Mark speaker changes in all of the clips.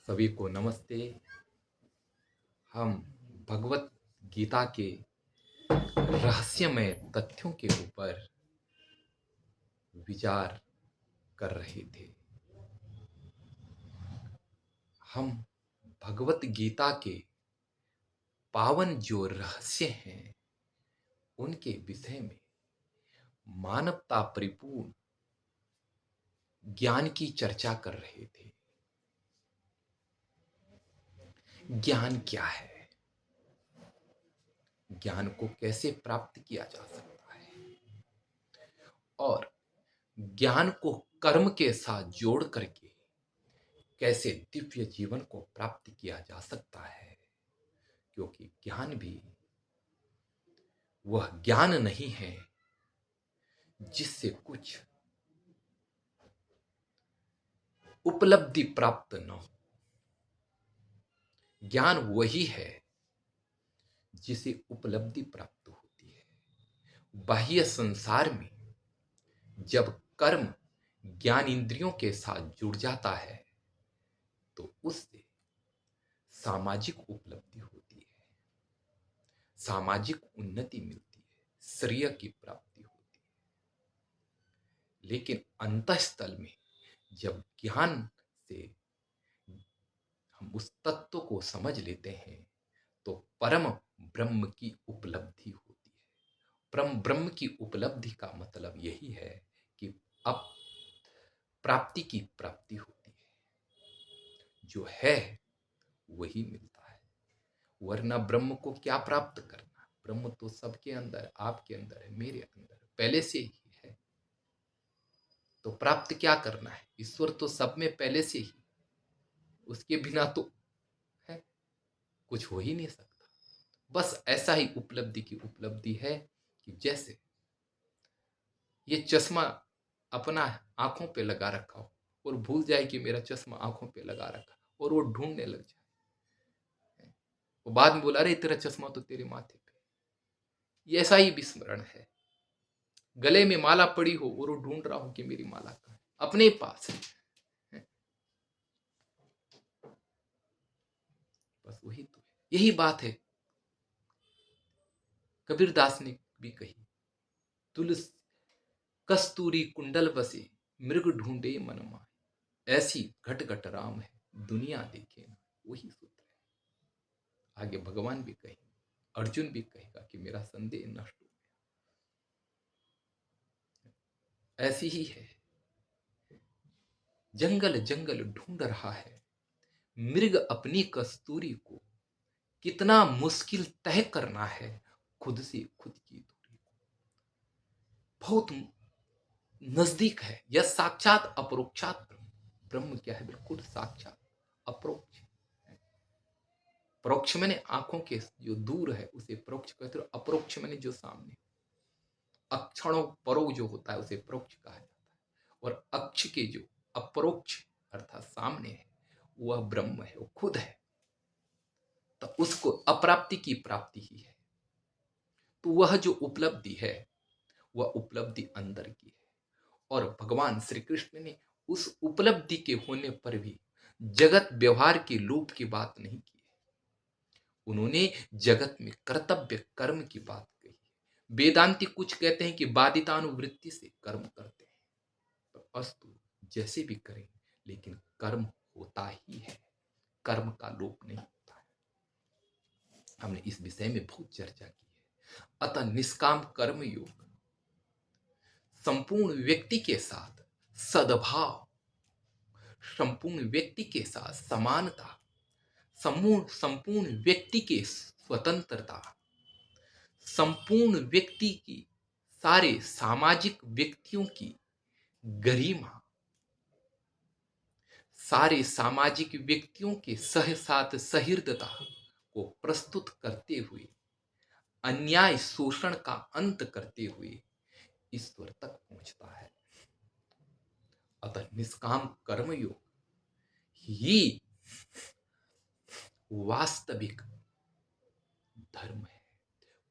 Speaker 1: सभी को नमस्ते। हम भगवत गीता के रहस्यमय तथ्यों के ऊपर विचार कर रहे थे। हम भगवत गीता के पावन जो रहस्य हैं उनके विषय में मानवता परिपूर्ण ज्ञान की चर्चा कर रहे थे। ज्ञान क्या है? ज्ञान को कैसे प्राप्त किया जा सकता है और ज्ञान को कर्म के साथ जोड़ करके कैसे दिव्य जीवन को प्राप्त किया जा सकता है, क्योंकि ज्ञान भी वह ज्ञान नहीं है जिससे कुछ उपलब्धि प्राप्त न हो। ज्ञान वही है जिसे उपलब्धि प्राप्त होती है। बाह्य संसार में जब कर्म ज्ञान इंद्रियों के साथ जुड़ जाता है तो उससे सामाजिक उपलब्धि होती है, सामाजिक उन्नति मिलती है, श्रेय की प्राप्ति होती है। लेकिन अंतःस्थल में जब ज्ञान से हम उस तत्व को समझ लेते हैं तो परम ब्रह्म की उपलब्धि होती है। परम ब्रह्म की उपलब्धि का मतलब यही है कि अब प्राप्ति की प्राप्ति होती है, जो है वही मिलता है। वरना ब्रह्म को क्या प्राप्त करना? ब्रह्म तो सबके अंदर है, आपके अंदर है, मेरे अंदर है, पहले से ही है। तो प्राप्त क्या करना है? ईश्वर तो सब में पहले से ही, उसके बिना तो है कुछ हो ही नहीं सकता। बस ऐसा ही उपलब्धि की उपलब्धि है कि जैसे ये चश्मा अपना आंखों पे लगा रखा हो और भूल जाए कि मेरा चश्मा आंखों पे लगा रखा और वो ढूंढने लग जाए। वो बाद में बोला, अरे तेरा चश्मा तो तेरे माथे पे। ये ऐसा ही विस्मरण है। गले में माला पड़ी हो और वो ढूंढ रहा हो कि मेरी माला कहाँ है, अपने ही पास है। बस वही तो है, यही बात है। कबीर दास ने भी कही, तुलसी कस्तूरी कुंडल बसे मृग ढूंढे मन माहे, ऐसी घट घट राम है दुनिया देखे ना। वही सूत्र है। आगे भगवान भी कहेंगे, अर्जुन भी कहेगा कि मेरा संदेह नष्ट हो गया। ऐसी ही है। जंगल जंगल ढूंढ रहा है मृग अपनी कस्तूरी को, कितना मुश्किल तय करना है खुद से खुद की दूरी को। बहुत नजदीक है यह साक्षात अपरोक्षात ब्रह्म। ब्रह्म क्या है? बिल्कुल साक्षात अप्रोक्ष। परोक्ष मैंने आंखों के जो दूर है उसे परोक्ष कहते हो, अप्रोक्ष मैंने जो सामने। अक्षणों परो जो होता है उसे परोक्ष कहा जाता है, और अक्ष के जो अपरोक्ष अर्थात सामने है वह ब्रह्म है, वो खुद है। तो उसको अप्राप्ति की प्राप्ति ही है। तो वह जो उपलब्धि है वह उपलब्धि अंदर की है। और भगवान श्री कृष्ण ने उस उपलब्धि के होने पर भी जगत व्यवहार के लोप की बात नहीं की है। उन्होंने जगत में कर्तव्य कर्म की बात कही है। वेदांती कुछ कहते हैं कि बाधितानुवृत्ति से कर्म करते हैं, पर अस्तु जैसे भी करें लेकिन कर्म होता ही है, कर्म का लोप नहीं होता है। हमने इस विषय में बहुत चर्चा की है। अतः निष्काम कर्म योग संपूर्ण व्यक्ति के साथ सद्भाव, संपूर्ण व्यक्ति के साथ समानता, संपूर्ण व्यक्ति के स्वतंत्रता, संपूर्ण व्यक्ति की सारे सामाजिक व्यक्तियों की गरिमा, सारे सामाजिक व्यक्तियों के साथ सहृदयता को प्रस्तुत करते हुए, अन्याय शोषण का अंत करते हुए ईश्वर तक पहुंचता है। अतः निष्काम कर्मयोग ही वास्तविक धर्म है।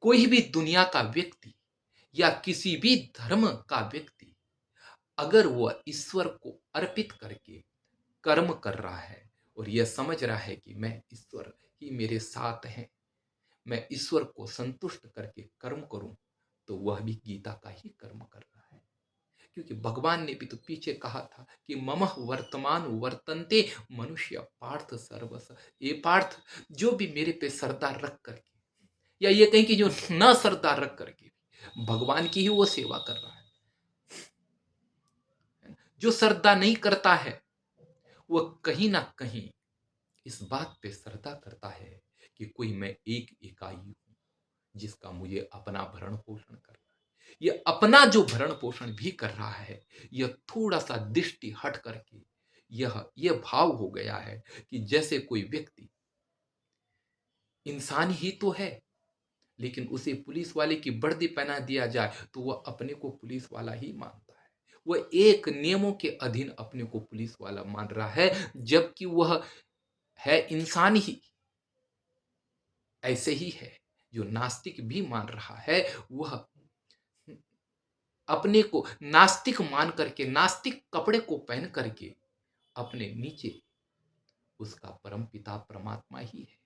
Speaker 1: कोई भी दुनिया का व्यक्ति या किसी भी धर्म का व्यक्ति अगर वह ईश्वर को अर्पित करके कर्म कर रहा है और यह समझ रहा है कि मैं ईश्वर ही मेरे साथ हैं, मैं ईश्वर को संतुष्ट करके कर्म करूं, तो वह भी गीता का ही कर्म कर रहा है। क्योंकि भगवान ने भी तो पीछे कहा था कि ममः वर्तमान वर्तन्ते मनुष्य पार्थ सर्वस। ये पार्थ, जो भी मेरे पे श्रद्धा रख करके, या ये कहीं कि जो न श्रद्धा रख करके भगवान की ही वो सेवा कर रहा है, जो श्रद्धा नहीं करता है वह कहीं ना कहीं इस बात पे श्रद्धा करता है कि कोई मैं एक इकाई हूं जिसका मुझे अपना भरण पोषण करना है। यह अपना जो भरण पोषण भी कर रहा है, यह थोड़ा सा दृष्टि हट करके यह भाव हो गया है कि जैसे कोई व्यक्ति इंसान ही तो है, लेकिन उसे पुलिस वाले की वर्दी पहना दिया जाए तो वह अपने को पुलिस वाला ही मानता है। वह एक नियमों के अधीन अपने को पुलिस वाला मान रहा है, जबकि वह है इंसान ही। ऐसे ही है जो नास्तिक भी मान रहा है, वह अपने को नास्तिक मान करके, नास्तिक कपड़े को पहन करके अपने नीचे उसका परम पिता परमात्मा ही है।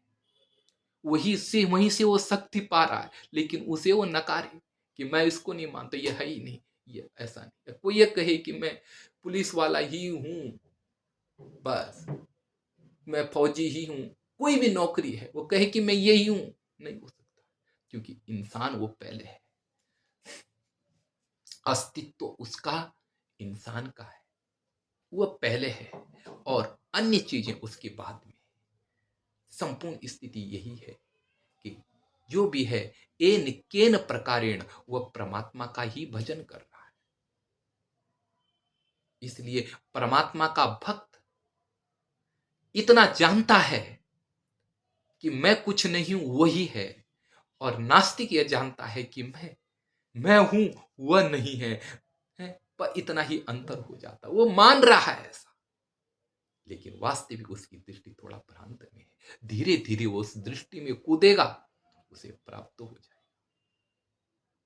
Speaker 1: वहीं से वो शक्ति पा रहा है, लेकिन उसे वो नकारे कि मैं इसको नहीं मानता, ये है ही नहीं, ये ऐसा नहीं। कोई ये कहे कि मैं पुलिस वाला ही हूं, बस मैं फौजी ही हूं, कोई भी नौकरी है, वो कहे कि मैं यही हूं, नहीं हो सकता। क्योंकि इंसान वो पहले है, अस्तित्व उसका इंसान का है, वह पहले है और अन्य चीजें उसके बाद में। संपूर्ण स्थिति यही है कि जो भी है एन केन प्रकारेण वह परमात्मा का ही भजन कर रहा है। इसलिए परमात्मा का भक्त इतना जानता है कि मैं कुछ नहीं हूं, वही है। और नास्तिक यह जानता है कि मैं हूं, वह नहीं है, पर इतना ही अंतर हो जाता, वो मान रहा है ऐसा, लेकिन वास्तविक उसकी दृष्टि थोड़ा भ्रांत में है। धीरे धीरे वो उस दृष्टि में कूदेगा, उसे प्राप्त हो जाएगा।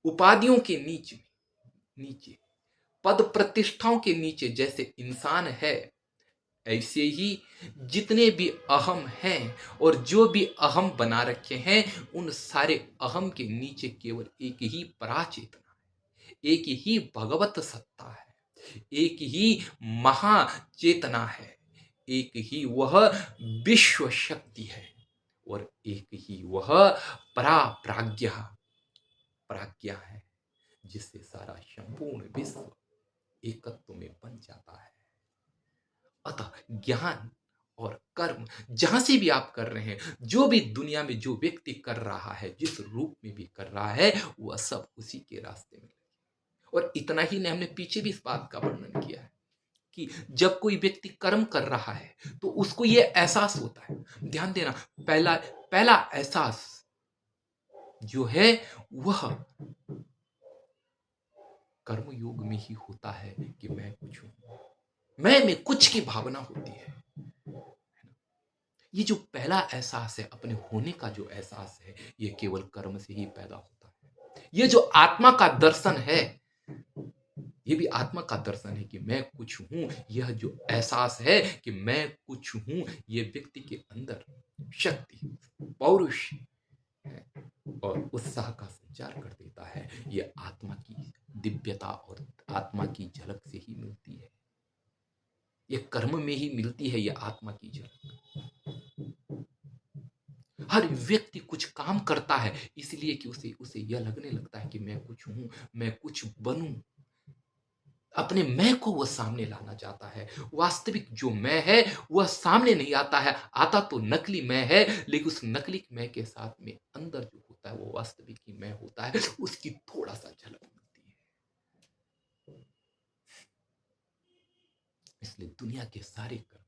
Speaker 1: उपाधियों के नीचे पद प्रतिष्ठाओं के नीचे जैसे इंसान है, ऐसे ही जितने भी अहम हैं और जो भी अहम बना रखे हैं, उन सारे अहम के नीचे केवल एक ही पराचेतना है, एक ही भगवत सत्ता है, एक ही महाचेतना है, एक ही वह विश्व शक्ति है, और एक ही वह प्राज्ञा है, जिससे सारा संपूर्ण विश्व एकत्व में बन जाता है। अतः ज्ञान और कर्म जहां से भी आप कर रहे हैं, जो भी दुनिया में जो व्यक्ति कर रहा है, जिस रूप में भी कर रहा है, वह सब उसी के रास्ते में। और इतना ही नहीं, हमने पीछे भी इस बात का वर्णन किया है कि जब कोई व्यक्ति कर्म कर रहा है तो उसको यह एहसास होता है। ध्यान देना, पहला पहला एहसास जो है वह कर्म योग में ही होता है कि मैं कुछ हूं, मैं में कुछ की भावना होती है। ये जो पहला एहसास है, अपने होने का जो एहसास है, ये केवल कर्म से ही पैदा होता है। ये जो आत्मा का दर्शन है, ये भी आत्मा का दर्शन है कि मैं कुछ हूं। यह जो एहसास है कि मैं कुछ हूं, ये व्यक्ति के अंदर शक्ति, पौरुष है और उत्साह का संचार कर देता है। ये आत्मा की दिव्यता और आत्मा की झलक से ही मिलती है, ये कर्म में ही मिलती है, ये आत्मा की झलक। हर व्यक्ति कुछ काम करता है इसलिए कि उसे उसे यह लगने लगता है कि मैं कुछ हूं, मैं कुछ बनूं। अपने मैं को वह सामने लाना चाहता है। वास्तविक जो मैं है वह सामने नहीं आता है, आता तो नकली मैं है, लेकिन उस नकली मैं के साथ में अंदर जो होता है वो वास्तविक ही मैं होता है, उसकी थोड़ा सा झलक मिलती है। इसलिए दुनिया के सारे कर्म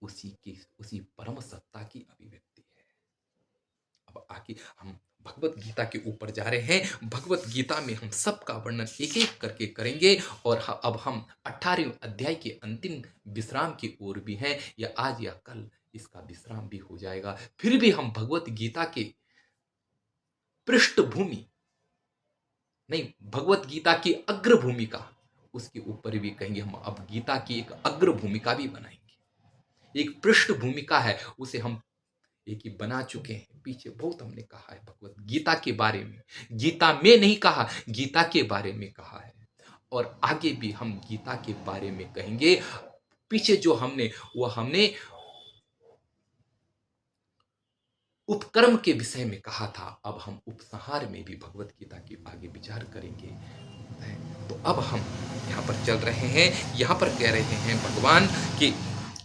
Speaker 1: उसी परम सत्ता की अभिव्यक्ति है। अब आगे हम भगवत गीता के ऊपर जा रहे हैं। भगवत गीता में हम सबका वर्णन एक एक करके करेंगे और अब हम 18वें अध्याय के अंतिम विश्राम की ओर भी हैं, या आज या कल इसका विश्राम भी हो जाएगा। फिर भी हम भगवत गीता के पृष्ठभूमि नहीं, भगवत गीता की अग्र भूमिका, उसके ऊपर भी कहेंगे। हम अब गीता की एक अग्र भूमिका भी बनाएंगे। एक पृष्ठभूमिका है, उसे हम एक ही बना चुके हैं। पीछे बहुत हमने कहा है भगवत गीता के बारे में, गीता में नहीं कहा, गीता के बारे में कहा है, और आगे भी हम गीता के बारे में कहेंगे। पीछे जो हमने, वो हमने उपकर्म के विषय में कहा था, अब हम उपसंहार में भी भगवत गीता के आगे विचार करेंगे। तो अब हम यहाँ पर चल रहे हैं, यहाँ पर कह रहे हैं भगवान कि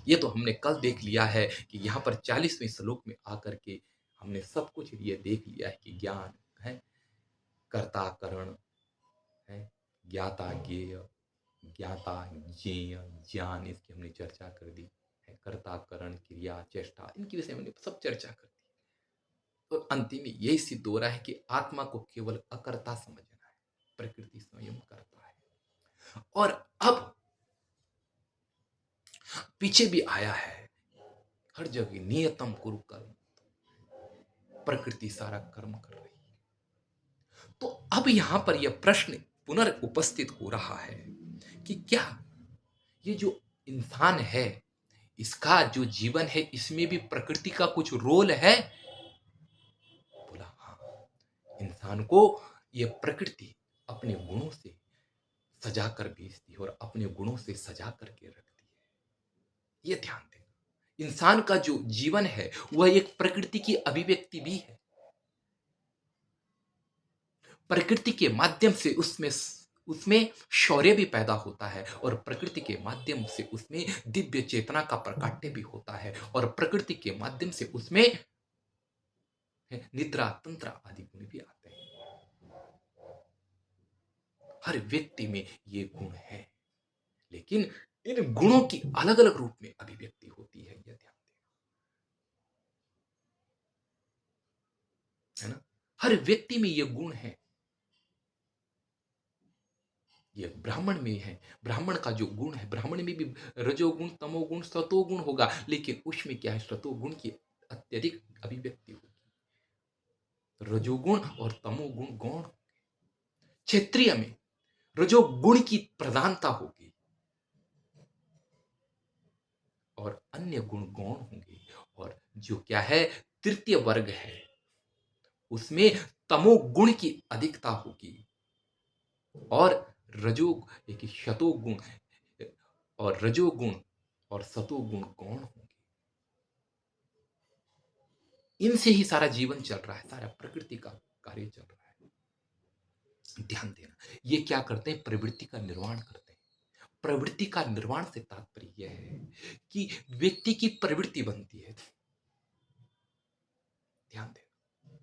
Speaker 1: ये तो हमने कल देख लिया है कि यहाँ पर 40वें श्लोक में आकर के हमने सब कुछ ये देख लिया है कि ज्ञान है, कर्ता करण है, ज्ञाता ज्ञेय, ज्ञाता ज्ञेय, ज्ञान, इसकी हमने चर्चा कर दी है, कर्ता करण क्रिया चेष्टा, इनकी विषय में हमने सब चर्चा कर दी। तो अंतिम में यही सिद्ध हो रहा है कि आत्मा को केवल अकर्ता समझना है, प्रकृति स्वयं करता है। और अब पीछे भी आया है हर जगह, नियतम कुरु कर्म, प्रकृति सारा कर्म कर रही है। तो अब यहां पर यह प्रश्न पुनर्उपस्थित हो रहा है कि क्या ये जो इंसान है, इसका जो जीवन है, इसमें भी प्रकृति का कुछ रोल है? बोला हाँ, इंसान को ये प्रकृति अपने गुणों से सजा कर भेजती है और अपने गुणों से सजा करके रखती है। ये ध्यान देना, इंसान का जो जीवन है वह एक प्रकृति की अभिव्यक्ति भी है। प्रकृति के माध्यम से उसमें उसमें शौर्य भी पैदा होता है, और प्रकृति के माध्यम से उसमें दिव्य चेतना का प्रकाट्य भी होता है, और प्रकृति के माध्यम से उसमें निद्रा तंत्र आदि गुण भी आते हैं। हर व्यक्ति में ये गुण है, लेकिन इन गुणों की अलग अलग रूप में अभिव्यक्ति होती है, यह ध्यान देना है ना। हर व्यक्ति में ये गुण है। ये ब्राह्मण में है, ब्राह्मण का जो गुण है, ब्राह्मण में भी रजोगुण तमोगुण सतोगुण होगा, लेकिन उसमें क्या है, सतोगुण की अत्यधिक अभिव्यक्ति होगी, रजोगुण और तमोगुण गौण। क्षेत्रीय में रजोगुण की प्रधानता होगी और अन्य गुण गौण होंगे, और जो क्या है तृतीय वर्ग है, उसमें तमोगुण की अधिकता होगी, और एक शतोगुण और रजोगुण और सतोगुण गौण होंगे। इनसे ही सारा जीवन चल रहा है, सारा प्रकृति का कार्य चल रहा है। ध्यान देना, ये क्या करते हैं, प्रवृत्ति का निर्माण करते हैं। प्रवृत्ति का निर्माण से तात्पर्य यह है कि व्यक्ति की प्रवृत्ति बनती है। ध्यान देना,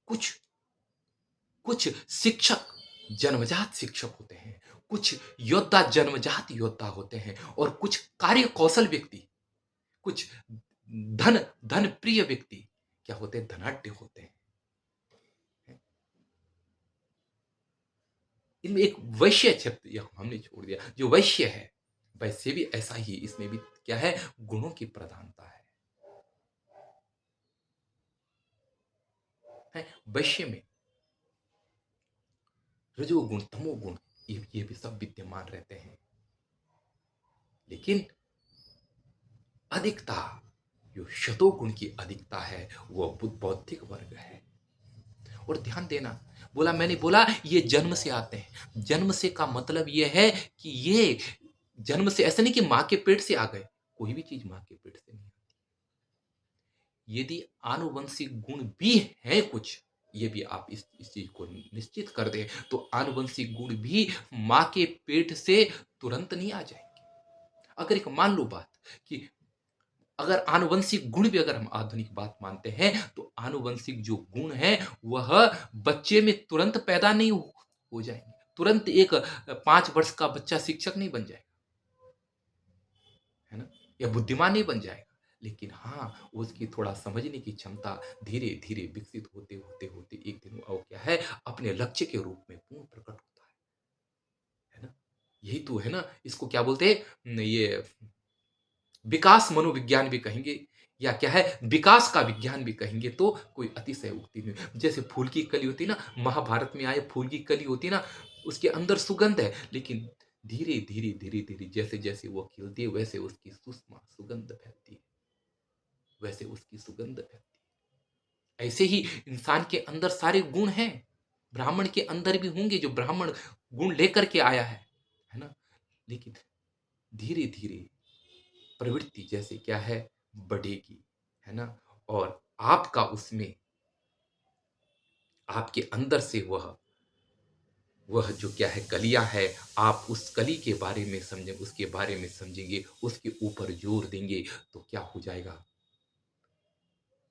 Speaker 1: कुछ शिक्षक जन्मजात शिक्षक होते हैं, कुछ योद्धा जन्मजात योद्धा होते हैं, और कुछ कार्य कौशल व्यक्ति, कुछ धन प्रिय व्यक्ति क्या होते हैं, धनाढ्य होते हैं। इनमें एक वैश्य शब्द हमने छोड़ दिया, जो वैश्य है, वैसे भी ऐसा ही, इसमें भी क्या है, गुणों की प्रधानता है। वैश्य में रजोगुण तमोगुण ये भी सब विद्यमान रहते हैं, लेकिन अधिकता, जो शतोगुण की अधिकता है, वह बौद्धिक वर्ग है। और ध्यान देना, मैंने बोला ये जन्म से आते हैं। जन्म से का मतलब ये है कि ये जन्म से ऐसा नहीं कि मां के पेट से आ गए, कोई भी चीज मां के पेट से नहीं आती। यदि आनुवंशिक गुण भी है कुछ, ये भी आप इस चीज को निश्चित कर दें, तो आनुवंशिक गुण भी मां के पेट से तुरंत नहीं आ जाएंगे। अगर एक मान लो बात कि अगर आनुवंशिक गुण भी, अगर हम आधुनिक बात मानते हैं, तो आनुवंशिक जो गुण है वह बच्चे में तुरंत पैदा नहीं हो जाएंगे। तुरंत एक 5 वर्ष का बच्चा शिक्षक नहीं बन जाएगा, है ना, या बुद्धिमान नहीं बन जाएगा, लेकिन हाँ, उसकी थोड़ा समझने की क्षमता धीरे धीरे विकसित होते होते होते एक दिन वो क्या है, अपने लक्ष्य के रूप में पूर्ण प्रकट होता है ना। यही तो है ना, इसको क्या बोलते हैं, ये विकास मनोविज्ञान भी कहेंगे, या क्या है, विकास का विज्ञान भी कहेंगे, तो कोई अतिशय उक्ति नहीं। जैसे फूल की कली होती है ना, महाभारत में आए फूल की कली होती है ना, उसके अंदर सुगंध है, लेकिन धीरे धीरे धीरे धीरे जैसे जैसे वो खिलती है, वैसे उसकी सुषमा सुगंध फैलती है। वैसे उसकी सुगंध फैलती है। ऐसे ही इंसान के अंदर सारे गुण हैं, ब्राह्मण के अंदर भी होंगे जो ब्राह्मण गुण लेकर के आया है ना। लेकिन धीरे धीरे प्रवृत्ति जैसे क्या है बढ़ेगी, है ना। और आपका उसमें, आपके अंदर से वह जो क्या है कलियां है, आप उस कली के बारे में समझें, उसके बारे में समझेंगे, उसके ऊपर जोर देंगे, तो क्या हो जाएगा,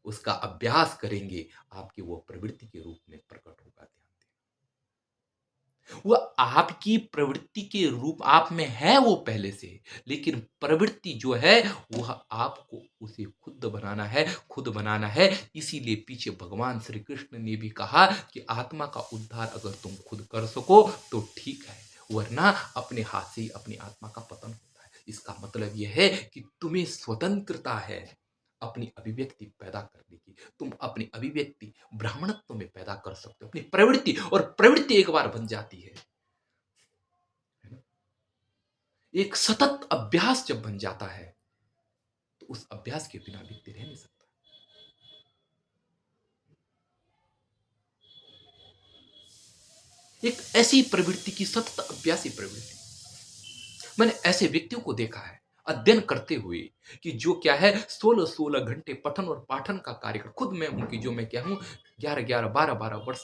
Speaker 1: उसका अभ्यास करेंगे, आपकी वो प्रवृत्ति के रूप में प्रकट होगा। ध्यान दें, वह आपकी प्रवृत्ति के रूप आप में है वो पहले से, लेकिन प्रवृत्ति जो है वह आपको उसे खुद बनाना है, खुद बनाना है। इसीलिए पीछे भगवान श्री कृष्ण ने भी कहा कि आत्मा का उद्धार अगर तुम खुद कर सको तो ठीक है, वरना अपने हाथ से ही अपनी आत्मा का पतन होता है। इसका मतलब यह है कि तुम्हें स्वतंत्रता है अपनी अभिव्यक्ति पैदा करने की। तुम अपनी अभिव्यक्ति ब्राह्मणत्व में पैदा कर सकते हो अपनी प्रवृत्ति, और प्रवृत्ति एक बार बन जाती है ना? एक सतत अभ्यास जब बन जाता है तो उस अभ्यास के बिना व्यक्ति रह नहीं सकता। एक ऐसी प्रवृत्ति की सतत अभ्यासी प्रवृत्ति, मैंने ऐसे व्यक्तियों को देखा है अध्ययन करते हुए कि जो क्या है 16-16 घंटे पठन और पाठन का कार्य कर, खुद मैं हूं कि जो मैं क्या हूं 11-11 12-12 वर्ष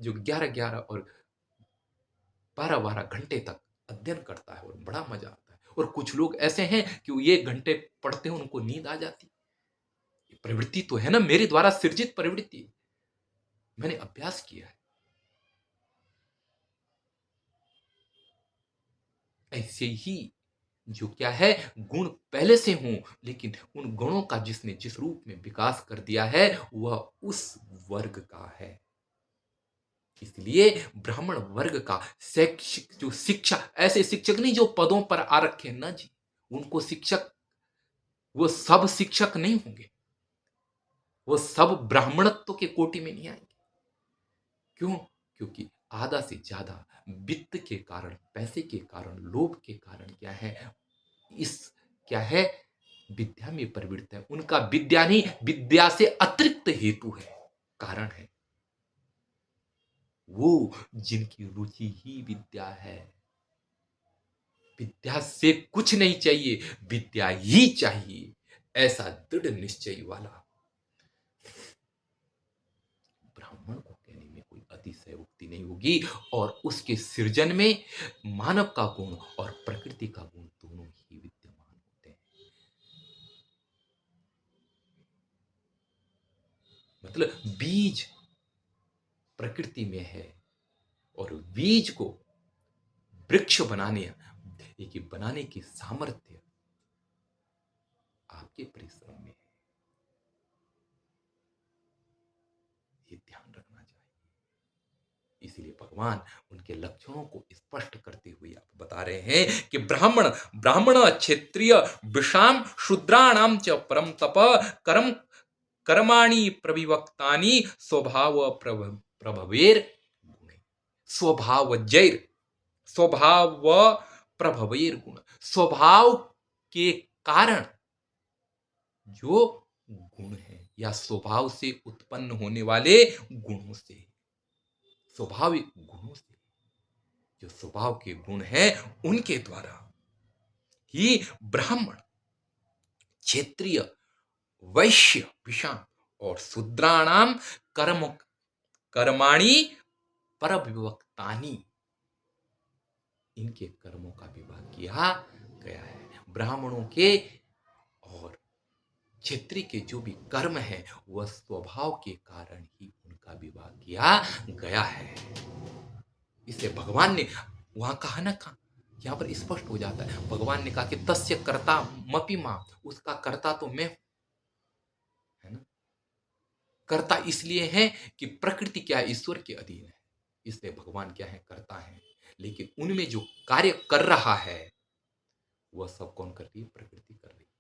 Speaker 1: जो 11-11 और 12-12 घंटे तक अध्ययन करता है और बड़ा मजा आता है। और कुछ लोग ऐसे हैं कि वो ये घंटे पढ़ते हैं उनको नींद आ जाती। ये प्रवृत्ति तो है ना, मेरे द्वारा सृजित प्रवृत्ति, मैंने अभ्यास किया है। ऐसे ही जो क्या है गुण पहले से हों, लेकिन उन गुणों का जिसने जिस रूप में विकास कर दिया है वह उस वर्ग का है। इसलिए ब्राह्मण वर्ग का शैक्षिक जो शिक्षा, ऐसे शिक्षक नहीं जो पदों पर आ रखे ना जी, उनको शिक्षक, वो सब शिक्षक नहीं होंगे, वो सब ब्राह्मणत्व के कोटि में नहीं आएंगे। क्यों? क्योंकि आधा से ज्यादा वित्त के कारण, पैसे के कारण, लोभ के कारण क्या है, इस क्या है विद्या में प्रवृत्त है। उनका विद्या नहीं, विद्या से अतिरिक्त हेतु है, कारण है, वो जिनकी रुचि ही विद्या है। विद्या से कुछ नहीं चाहिए, विद्या ही चाहिए, ऐसा दृढ़ निश्चय वाला ब्राह्मण को कहने में कोई अतिशयोक्ति नहीं होगी। और उसके सृजन में मानव का गुण और प्रकृति का गुण दोनों ही विद्यमान होते हैं। मतलब बीज प्रकृति में है और बीज को वृक्ष बनाने की सामर्थ्य आपके परिश्रम में है। ये ध्यान रखना चाहिए। इसीलिए भगवान उनके लक्षणों को स्पष्ट करते हुए आप बता रहे हैं कि ब्राह्मण क्षत्रिय विषाम शूद्राणाम च परम तप कर्म कर्माणि प्रविवक्तानि स्वभाव प्रभवेर गुणे। स्वभाव प्रभवेर गुण, स्वभाव के कारण जो गुण है या स्वभाव से उत्पन्न होने वाले गुणों से, स्वाभाविक गुणों से, जो स्वभाव के गुण हैं उनके द्वारा ही ब्राह्मण क्षेत्रीय वैश्य विषाम और शूद्राणाम कर्म कर्माणि परविवक्तानि, इनके कर्मों का विभाग किया गया है। ब्राह्मणों के और क्षेत्रीय के जो भी कर्म है वह स्वभाव के कारण ही उनका विभाग किया गया है। इसलिए भगवान ने वहां कहा ना, कहा यहाँ पर स्पष्ट हो जाता है, भगवान ने कहा कि तस्य कर्ता मपि मां, उसका कर्ता तो मैं हूं, है ना। कर्ता इसलिए है कि प्रकृति क्या है, ईश्वर के अधीन है, इसलिए भगवान क्या है, कर्ता है। लेकिन उनमें जो कार्य कर रहा है वह सब कौन कर रही है, प्रकृति कर रही है।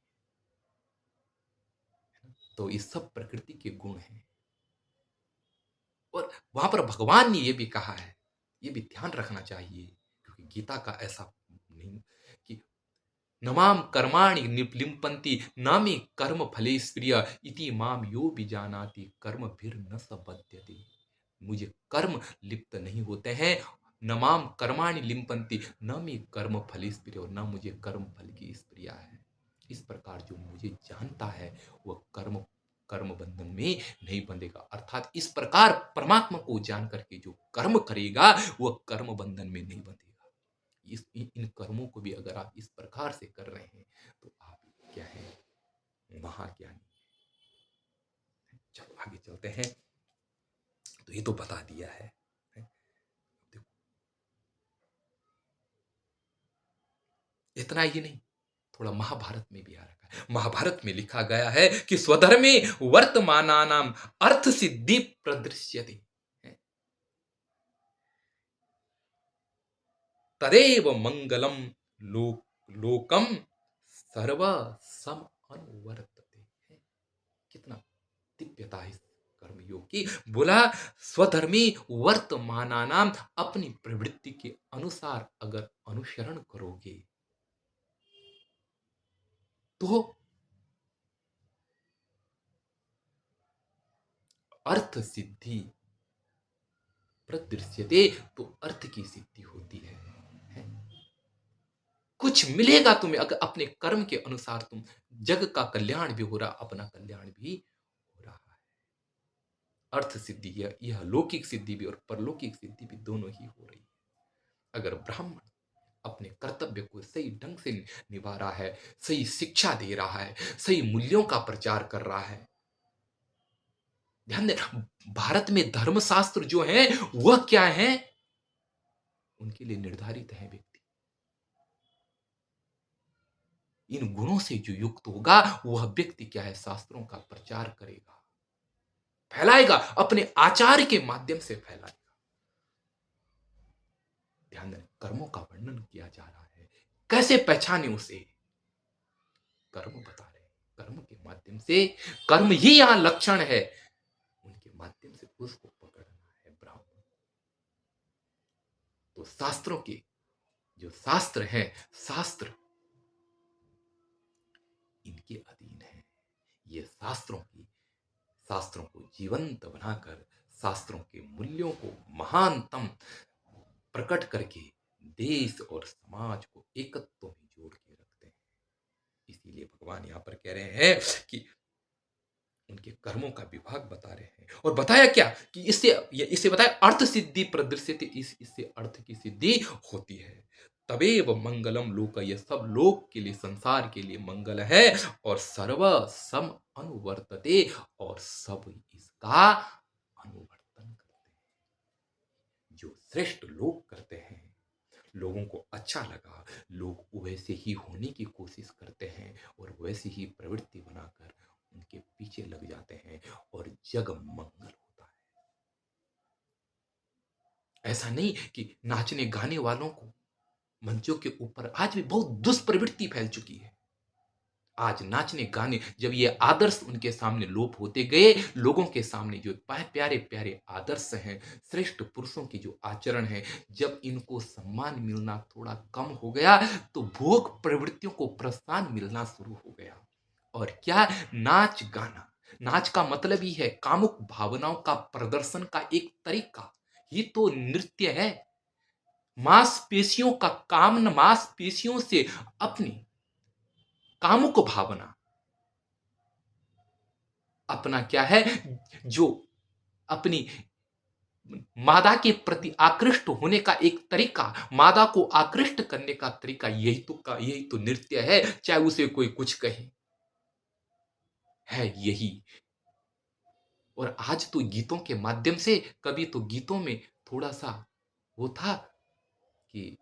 Speaker 1: तो ये सब प्रकृति के गुण हैं। और वहां पर भगवान ने ये भी कहा है, ये भी ध्यान रखना चाहिए, क्योंकि गीता का ऐसा नहीं कि नमाम कर्माणि लिम्पन्ति न मे कर्म फले स्प्रिय इति माम यो विजानाति कर्म फिर न सबध्यते। मुझे कर्म लिप्त नहीं होते हैं। नमाम कर्माणि लिम्पन्ति न मे कर्म फले स्प्रिय, और न मुझे कर्म फल की स्प्रिया है। इस प्रकार जो मुझे जानता है वह कर्म कर्म बंधन में नहीं बंधेगा। अर्थात इस प्रकार परमात्मा को जान करके जो कर्म करेगा वह कर्म बंधन में नहीं बंधेगा। इन कर्मों को भी अगर आप इस प्रकार से कर रहे हैं तो आप क्या है, महाज्ञानी। चलो आगे चलते हैं। तो ये तो बता दिया है। देखो, इतना ही नहीं, थोड़ा महाभारत में भी आ रखा है। महाभारत में लिखा गया है कि स्वधर्मे वर्तमानानाम अर्थ सिद्धि प्रदृश्यते, तदेव मंगलम लोकम सर्व सम अनुवर्तते। कितना दिव्यता है इस कर्मयोग की। बोला स्वधर्मी वर्तमानानाम, अपनी प्रवृत्ति के अनुसार अगर अनुसरण करोगे तो अर्थ सिद्धि प्रदृश्यते, तो अर्थ की सिद्धि होती है। कुछ मिलेगा तुम्हें अगर अपने कर्म के अनुसार तुम, जग का कल्याण भी हो रहा, अपना कल्याण भी हो रहा है। अर्थ सिद्धि, यह लौकिक सिद्धि भी और परलौकिक सिद्धि भी दोनों ही हो रही है। अगर ब्राह्मण अपने कर्तव्य को सही ढंग से निभा रहा है, सही शिक्षा दे रहा है, सही मूल्यों का प्रचार कर रहा है। ध्यान देना, भारत में धर्मशास्त्र जो है वह क्या है, उनके लिए निर्धारित है व्यक्ति इन गुणों से जो युक्त होगा वह व्यक्ति क्या है, शास्त्रों का प्रचार करेगा, फैलाएगा, अपने आचार के माध्यम से फैलाएगा। ध्यान देना, कर्मों का वर्णन किया जा रहा है, कैसे पहचाने उसे, कर्म बता रहे हैं। कर्म के माध्यम से, कर्म ही यहां लक्षण है, उनके माध्यम से उसको पकड़ना है ब्राह्मण। तो शास्त्रों के जो शास्त्र हैं, शास्त्र इनके अधीन है। ये शास्त्रों को जीवंत बनाकर, शास्त्रों के मूल्यों को महानतम प्रकट करके देश और समाज को एकत्व में जोड़ के रखते हैं। इसीलिए भगवान यहाँ पर कह रहे हैं कि उनके कर्मों का विभाग बता रहे हैं। और बताया क्या कि इससे बताया अर्थ सिद्धि प्रदर्शित, इससे अर्थ की सिद्धि होती है। तवेव मंगलम लोक, यह सब लोक के लिए, संसार के लिए मंगल है। और सर्व सम अनुवर्तते, और सब इसका अनुवर्तन करते हैं। जो श्रेष्ठ लोग करते हैं, लोगों को अच्छा लगा, लोग वैसे ही होने की कोशिश करते हैं और वैसी ही प्रवृत्ति बनाकर उनके पीछे लग जाते हैं और जग मंगल होता है। ऐसा नहीं कि नाचने गाने वालों को मंचों के ऊपर आज भी बहुत दुष्प्रवृत्ति फैल चुकी है। आज नाचने गाने, जब ये आदर्श उनके सामने लोप होते गए, लोगों के सामने जो प्यारे प्यारे आदर्श हैं, श्रेष्ठ पुरुषों की जो आचरण है, जब इनको सम्मान मिलना थोड़ा कम हो गया तो भोग प्रवृत्तियों को प्रोत्साहन मिलना शुरू हो गया। और क्या, नाच गाना, नाच का मतलब ही है कामुक भावनाओं का प्रदर्शन का एक तरीका ही तो नृत्य है। मांसपेशियों का काम, मांसपेशियों से अपनी कामुक भावना, अपना क्या है, जो अपनी मादा के प्रति आकृष्ट होने का एक तरीका, मादा को आकृष्ट करने का तरीका, यही तो नृत्य है, चाहे उसे कोई कुछ कहे, है यही। और आज तो गीतों के माध्यम से, कभी तो गीतों में थोड़ा सा वो था कि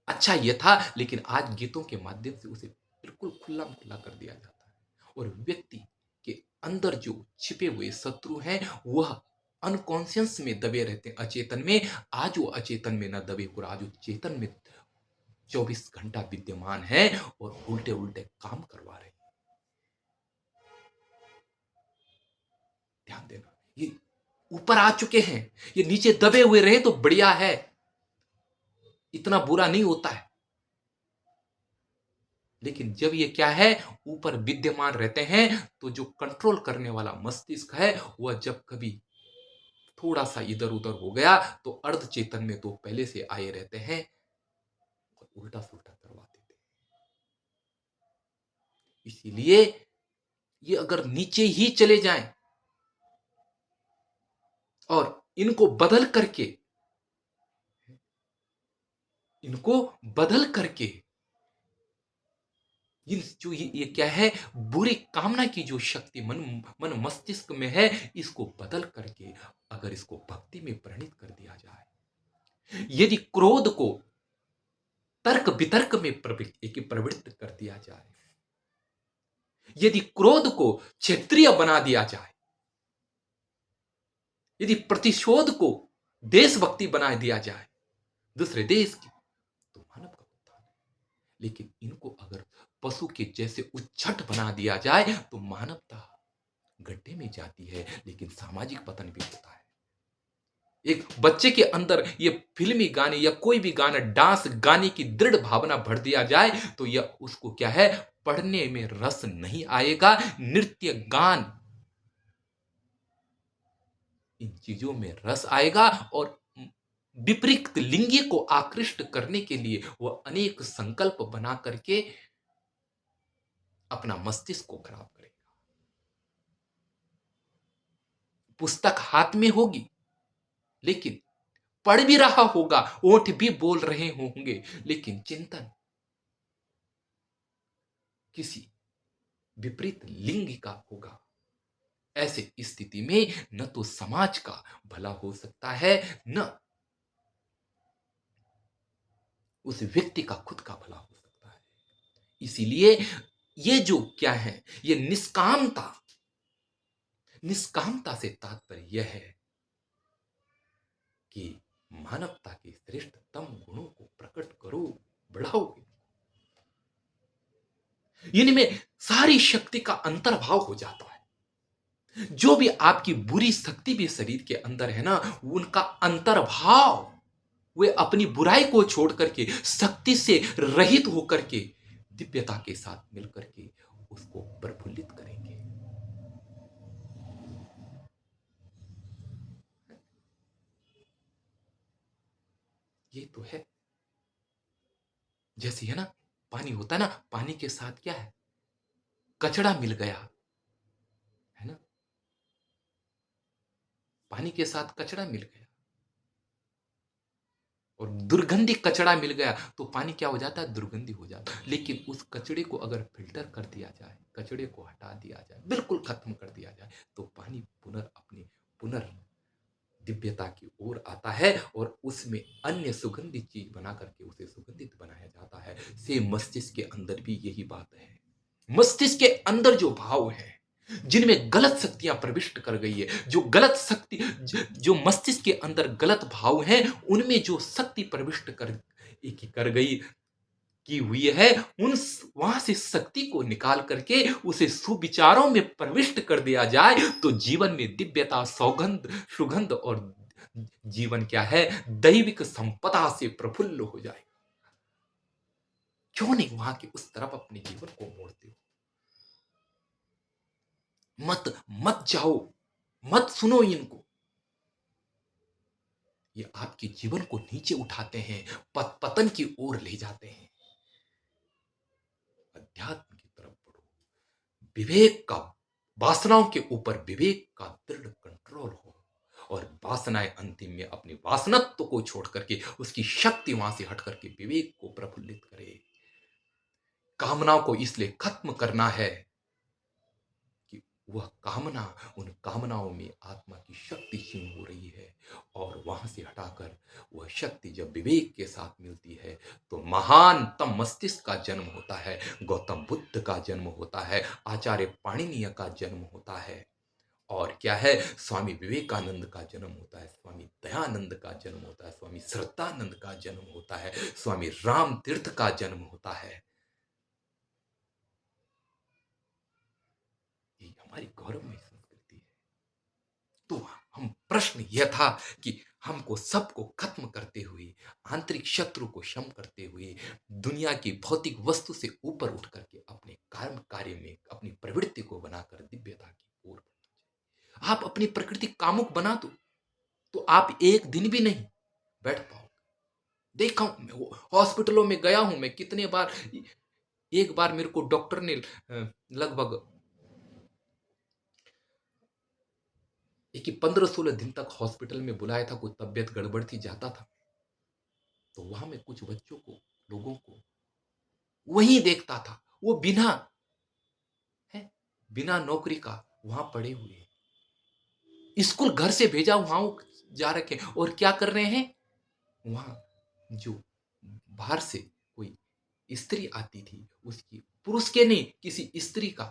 Speaker 1: अच्छा ये था, लेकिन आज गीतों के माध्यम से उसे बिल्कुल खुल्ला खुल्ला कर दिया जाता है। और व्यक्ति के अंदर जो छिपे हुए शत्रु हैं वह अनकॉन्शियस में दबे रहते हैं, अचेतन में। आज वो अचेतन में न दबे, और आज वो चेतन में 24 घंटा विद्यमान है और उल्टे उल्टे काम करवा रहे हैं। ध्यान देना, ये ऊपर आ चुके हैं, ये नीचे दबे हुए रहे तो बढ़िया है, इतना बुरा नहीं होता है। लेकिन जब ये क्या है, ऊपर विद्यमान रहते हैं, तो जो कंट्रोल करने वाला मस्तिष्क है, वह जब कभी थोड़ा सा इधर उधर हो गया, तो अर्ध चेतन में तो पहले से आए रहते हैं और उल्टा सुल्टा करवा देते हैं। इसीलिए ये अगर नीचे ही चले जाएं और इनको बदल करके जो ये क्या है, बुरी कामना की जो शक्ति मन मन मस्तिष्क में है, इसको बदल करके अगर इसको भक्ति में परिणित कर दिया जाए, यदि क्रोध को तर्क वितर्क में प्रवृत्त कर दिया जाए, यदि क्रोध को क्षेत्रीय बना दिया जाए, यदि प्रतिशोध को देशभक्ति बना दिया जाए दूसरे देश की, तो मानव का उत्थान है। लेकिन इनको अगर पशु के जैसे उच्चट बना दिया जाए, तो मानवता गड्ढे में जाती है, लेकिन सामाजिक पतन भी होता है। एक बच्चे के अंदर ये फिल्मी गाने या कोई भी गाना, डांस गाने की दृढ़ भावना भर दिया जाए, तो यह उसको क्या है, पढ़ने में रस नहीं आएगा। नृत्य गान, इन चीजों में रस आएगा और विपरीत लिंगी को आकृष्ट करने के लिए वह अनेक संकल्प बना करके अपना मस्तिष्क को खराब करेगा। पुस्तक हाथ में होगी, लेकिन पढ़ भी रहा होगा, ओठ भी बोल रहे होंगे, लेकिन चिंतन किसी विपरीत लिंग का होगा। ऐसे स्थिति में न तो समाज का भला हो सकता है, न उस व्यक्ति का खुद का भला हो सकता है। इसीलिए ये जो क्या है, ये निष्कामता से तात्पर्य यह है कि मानवता के श्रेष्ठतम गुणों को प्रकट करो, बढ़ाओ। इनमें सारी शक्ति का अंतर्भाव हो जाता है। जो भी आपकी बुरी शक्ति भी शरीर के अंदर है ना, उनका अंतर्भाव वे अपनी बुराई को छोड़ करके शक्ति से रहित होकर के दिव्यता के साथ मिलकर के उसको प्रफुल्लित करेंगे। ये तो है। जैसे है ना, पानी होता है ना, पानी के साथ क्या है, कचड़ा मिल गया है ना, पानी के साथ कचड़ा मिल गया और दुर्गंधी कचड़ा मिल गया, तो पानी क्या हो जाता है, दुर्गंधी हो जाता है। लेकिन उस कचड़े को अगर फिल्टर कर दिया जाए, कचड़े को हटा दिया जाए, बिल्कुल खत्म कर दिया जाए, तो पानी पुनर दिव्यता की ओर आता है और उसमें अन्य सुगंधित चीज बना करके उसे सुगंधित बनाया जाता है। से मस्तिष्क के अंदर भी यही बात है। मस्तिष्क के अंदर जो भाव है, जिनमें गलत शक्तियां प्रविष्ट कर गई है, जो गलत शक्ति, जो मस्तिष्क के अंदर गलत भाव है, उनमें जो शक्ति प्रविष्ट कर गई की हुई है, उन वहां से शक्ति को निकाल करके उसे सुविचारों में प्रविष्ट कर दिया जाए, तो जीवन में दिव्यता, सौगंध, सुगंध और जीवन क्या है, दैविक संपदा से प्रफुल्ल हो जाए। क्यों नहीं वहां की उस तरफ अपने जीवन को मोड़ते हो? मत मत जाओ, मत सुनो इनको। ये आपके जीवन को नीचे उठाते हैं, पतन की ओर ले जाते हैं। अध्यात्म की तरफ बढ़ो। विवेक का, वासनाओं के ऊपर विवेक का दृढ़ कंट्रोल हो और वासनाएं अंतिम में अपनी वासनत्व को छोड़ करके उसकी शक्ति वहां से हट करके विवेक को प्रफुल्लित करे। कामनाओं को इसलिए खत्म करना है कि वह कामना, उन कामनाओं में आत्मा की शक्ति क्षीण हो रही है और वहां से हटाकर वह शक्ति जब विवेक के साथ मिलती है, तो महानतम मस्तिष्क का जन्म होता है, गौतम बुद्ध का जन्म होता है, आचार्य पाणिनीय का जन्म होता है, और क्या है, स्वामी विवेकानंद का जन्म होता है, स्वामी दयानंद का जन्म होता है, स्वामी श्रद्धानंद का जन्म होता है, स्वामी राम तीर्थ का जन्म होता है। ये हमारी गौरवमयी संस्कृति है। तो हम प्रश्न यह था कि हमको सबको खत्म करते हुए, आंतरिक शत्रु को शम करते हुए, दुनिया की भौतिक वस्तु से ऊपर उठ करके अपने कर्म कार्य में अपनी प्रवृत्ति को बनाकर दिव्यता की ओर बढ़ना चाहिए। आप अपनी प्रकृति कामुक बना दो तो आप एक दिन भी नहीं बैठ पाओगे। देखा हूं मैं, हॉस्पिटलों में गया हूं मैं कितने बार। एक बार मेरे को डॉक्टर ने लगभग 15-16 दिन तक हॉस्पिटल में बुलाया था। कोई तबियत गड़बड़ थी, जाता था तो वहां मैं कुछ बच्चों को, लोगों को वहीं देखता था। वो बिना है, बिना नौकरी का वहां पड़े हुए हैं। स्कूल घर से भेजा, वहां जा रखे और क्या कर रहे हैं वहां। जो बाहर से कोई स्त्री आती थी, उसकी, पुरुष के नहीं, किसी स्त्री का,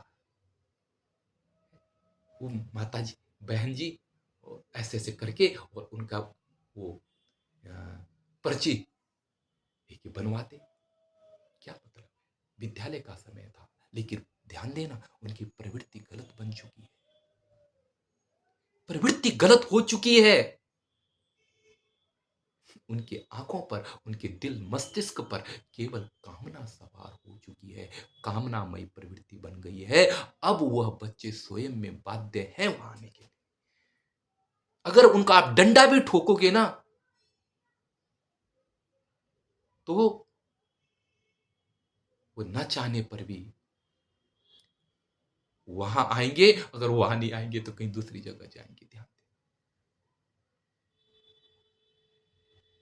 Speaker 1: वो माता जी, बहन जी, और ऐसे ऐसे करके और उनका वो अ, पर्ची देखिए बनवाते। क्या मतलब है? विद्यालय का समय था, लेकिन ध्यान देना, उनकी प्रवृत्ति गलत बन चुकी है। प्रवृत्ति गलत हो चुकी है। उनके आंखों पर, उनके दिल मस्तिष्क पर केवल कामना सवार हो चुकी है। कामनामयी प्रवृत्ति बन गई है। अब वह बच्चे स्वयं में बाध्य हैं वहां आने के लिए। अगर उनका आप डंडा भी ठोकोगे ना तो वो न चाहने पर भी वहां आएंगे। अगर वहां नहीं आएंगे तो कहीं दूसरी जगह जाएंगे। ध्यान दें,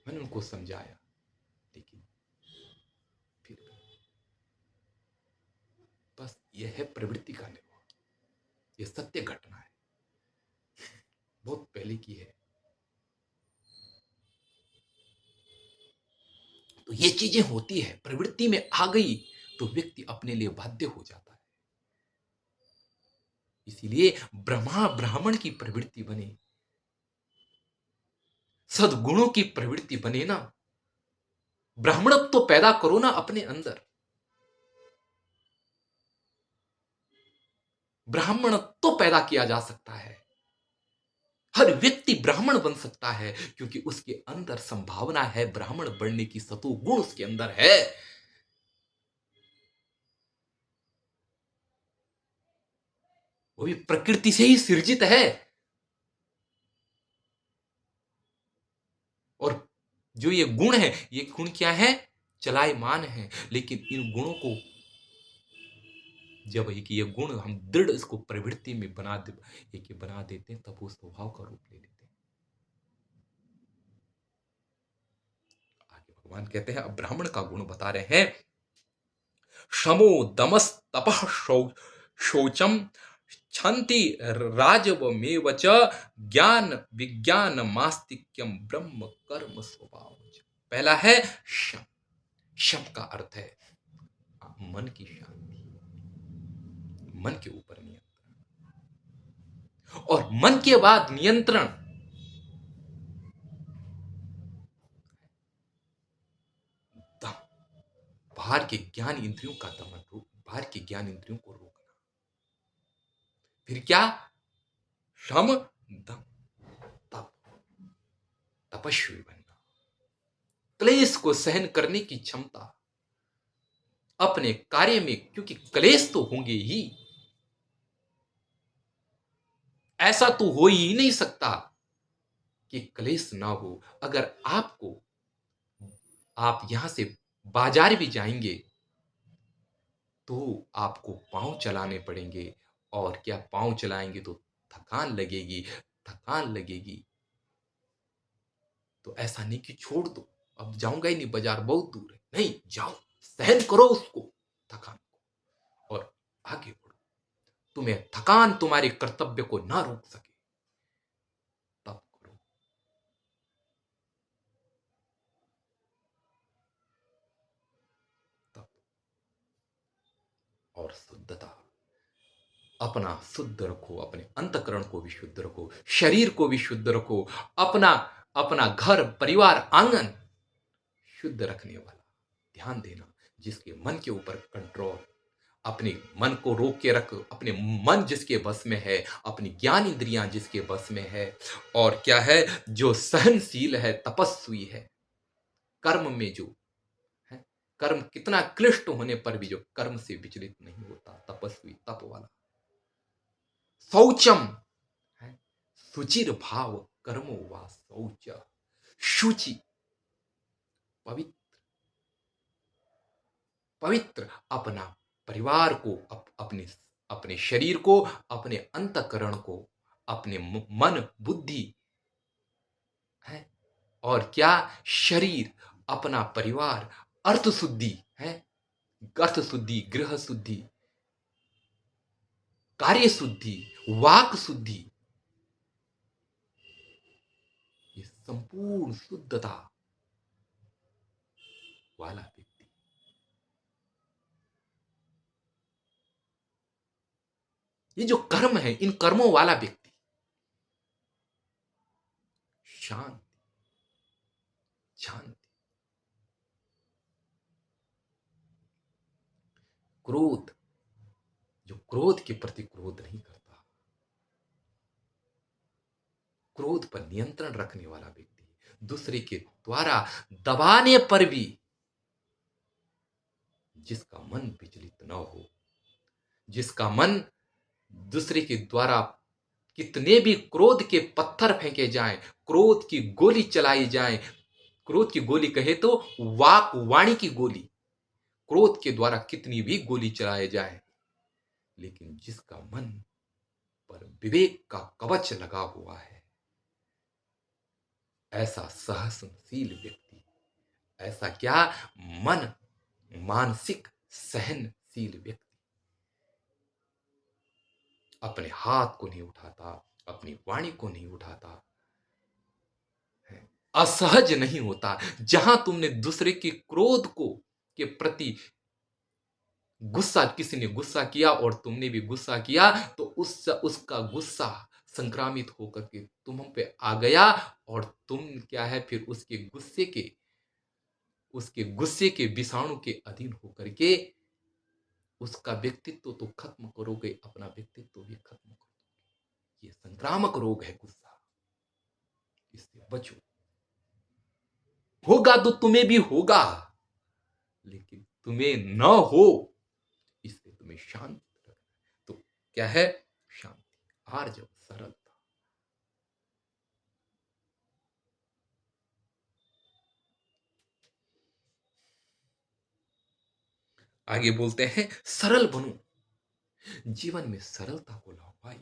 Speaker 1: मैंने उनको समझाया, लेकिन फिर भी बस यह है प्रवृत्ति का निर्माण। यह सत्य घटना है, बहुत पहले की है। तो ये चीजें होती है, प्रवृत्ति में आ गई तो व्यक्ति अपने लिए बाध्य हो जाता है। इसीलिए ब्राह्मण की प्रवृत्ति बने, सद्गुणों की प्रवृत्ति बने ना। ब्राह्मणत्व तो पैदा करो ना अपने अंदर। ब्राह्मणत्व तो पैदा किया जा सकता है। हर व्यक्ति ब्राह्मण बन सकता है, क्योंकि उसके अंदर संभावना है ब्राह्मण बनने की, सतो गुण उसके अंदर है। वो भी प्रकृति से ही सृजित है। और जो ये गुण है, ये गुण क्या है? चलायमान है। लेकिन इन गुणों को जब एक ये गुण हम दृढ़ इसको प्रवृत्ति में बना देते हैं, तब वो स्वभाव का रूप ले लेते हैं। आगे भगवान कहते हैं, अब ब्राह्मण का गुण बता रहे हैं। शमो दमस तपः शौचम क्षंति राजवमेव च ज्ञान विज्ञान मास्तिक्यम ब्रह्म कर्म स्वभाव। पहला है शम। शम का अर्थ है मन की शांति, मन के ऊपर नियंत्रण। और मन के बाद नियंत्रण दम, बाहर के ज्ञान इंद्रियों का दमन, बाहर के ज्ञान इंद्रियों को रोकना। फिर क्या? शम दम तप, तपस्वी बनना, क्लेश को सहन करने की क्षमता अपने कार्य में, क्योंकि क्लेश तो होंगे ही। ऐसा तो हो ही नहीं सकता कि क्लेश ना हो। अगर आप यहां से बाजार भी जाएंगे तो आपको पांव चलाने पड़ेंगे। और क्या, पांव चलाएंगे तो थकान लगेगी। थकान लगेगी तो ऐसा नहीं कि छोड़ दो, अब जाऊंगा ही नहीं, बाजार बहुत दूर है। नहीं, जाओ, सहन करो उसको, थकान को, और आगे बढ़ो। तुम्हें थकान तुम्हारे कर्तव्य को ना रोक सके, तब करो। तब। और शुद्धता, अपना शुद्ध रखो, अपने अंतकरण को भी शुद्ध रखो, शरीर को भी शुद्ध रखो, अपना अपना घर परिवार आंगन शुद्ध रखने वाला ध्यान देना, जिसके मन के ऊपर कंट्रोल, अपने मन को रोक के रख, अपने मन जिसके बस में है, अपनी ज्ञान इंद्रियां जिसके बस में है, और क्या है, जो सहनशील है, तपस्वी है, कर्म में जो है, कर्म कितना क्लिष्ट होने पर भी जो कर्म से विचलित नहीं होता, तपस्वी, तप वाला, शौचम है, सुचिर भाव कर्मो वा शौच, शुचि, पवित्र, पवित्र, अपना परिवार को, अपने अपने शरीर को, अपने अंतःकरण को, अपने मन बुद्धि है, और क्या, शरीर, अपना परिवार, अर्थ शुद्धि है, अर्थ शुद्धि, गृह शुद्धि, कार्य शुद्धि, वाक शुद्धि, ये संपूर्ण शुद्धता वाला व्यक्ति, ये जो कर्म है, इन कर्मों वाला व्यक्ति शांति, शांति, क्रोध, जो क्रोध के प्रति क्रोध नहीं करता, क्रोध पर नियंत्रण रखने वाला व्यक्ति, दूसरे के द्वारा दबाने पर भी जिसका मन विचलित न हो, जिसका मन दूसरे के द्वारा कितने भी क्रोध के पत्थर फेंके जाएं, क्रोध की गोली चलाई जाए, क्रोध की गोली कहे तो वाक वाणी की गोली, क्रोध के द्वारा कितनी भी गोली चलाए जाए, लेकिन जिसका मन पर विवेक का कवच लगा हुआ है, ऐसा सहनशील व्यक्ति, ऐसा क्या, मन मानसिक सहनशील व्यक्ति अपने हाथ को नहीं उठाता, अपनी वाणी को नहीं उठाता, असहज नहीं होता। जहां तुमने दूसरे के क्रोध को के प्रति गुस्सा, किसी ने गुस्सा किया और तुमने भी गुस्सा किया, तो उसका गुस्सा संक्रामित होकर के तुम पे आ गया, और तुम क्या है, फिर उसके गुस्से के विषाणु के अधीन होकर के उसका व्यक्तित्व तो खत्म करोगे, अपना व्यक्तित्व भी खत्म करोगे। ये संक्रामक रोग है गुस्सा, इससे बचो। होगा तो तुम्हें भी होगा, लेकिन तुम्हें न हो, इसलिए तुम्हें शांत रखना। तो क्या है, शांति, आर्जव, सरलता। आगे बोलते हैं, सरल बनो, जीवन में सरलता को लाओ भाई।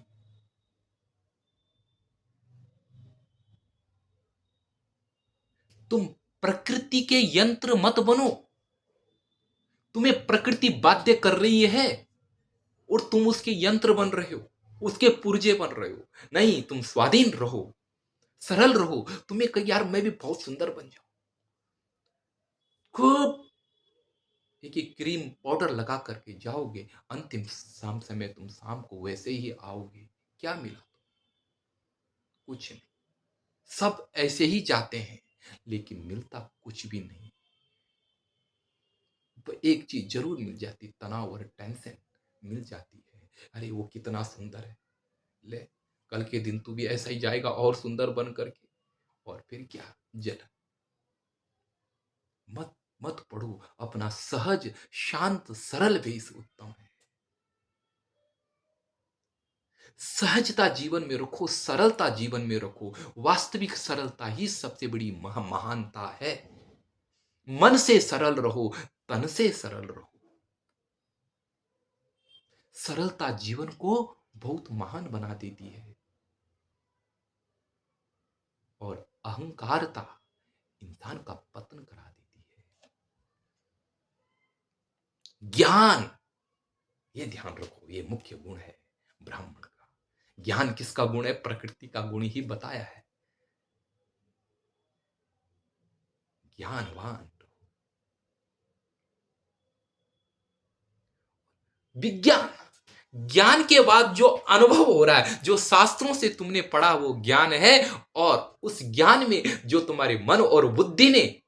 Speaker 1: तुम प्रकृति के यंत्र मत बनो। तुम्हें प्रकृति बाध्य कर रही है और तुम उसके यंत्र बन रहे हो, उसके पुर्जे बन रहे हो। नहीं, तुम स्वाधीन रहो, सरल रहो। तुम्हें कहीं यार मैं भी बहुत सुंदर बन जाऊं, खूब एक एक क्रीम पाउडर लगा करके जाओगे, अंतिम शाम समय तुम शाम को वैसे ही आओगे। क्या मिला? कुछ नहीं। सब ऐसे ही जाते हैं, लेकिन मिलता कुछ भी नहीं। तो एक चीज जरूर मिल जाती, तनाव और टेंशन मिल जाती है। अरे वो कितना सुंदर है, ले कल के दिन तू भी ऐसा ही जाएगा और सुंदर बन करके, और फिर क्या, जलन। मत मत पढ़ो, अपना सहज शांत सरल वेश उत्तम है। सहजता जीवन में रखो, सरलता जीवन में रखो। वास्तविक सरलता ही सबसे बड़ी महानता है। मन से सरल रहो, तन से सरल रहो। सरलता जीवन को बहुत महान बना देती है, और अहंकारता इंसान का पतन करा देती है। ज्ञान, ये ध्यान रखो, ये मुख्य गुण है ब्राह्मण का। ज्ञान किसका गुण है? प्रकृति का गुण ही बताया है। ज्ञानवान रहो। विज्ञान, ज्ञान के बाद जो अनुभव हो रहा है, जो शास्त्रों से तुमने पढ़ा वो ज्ञान है, और उस ज्ञान में जो तुम्हारे मन और बुद्धि ने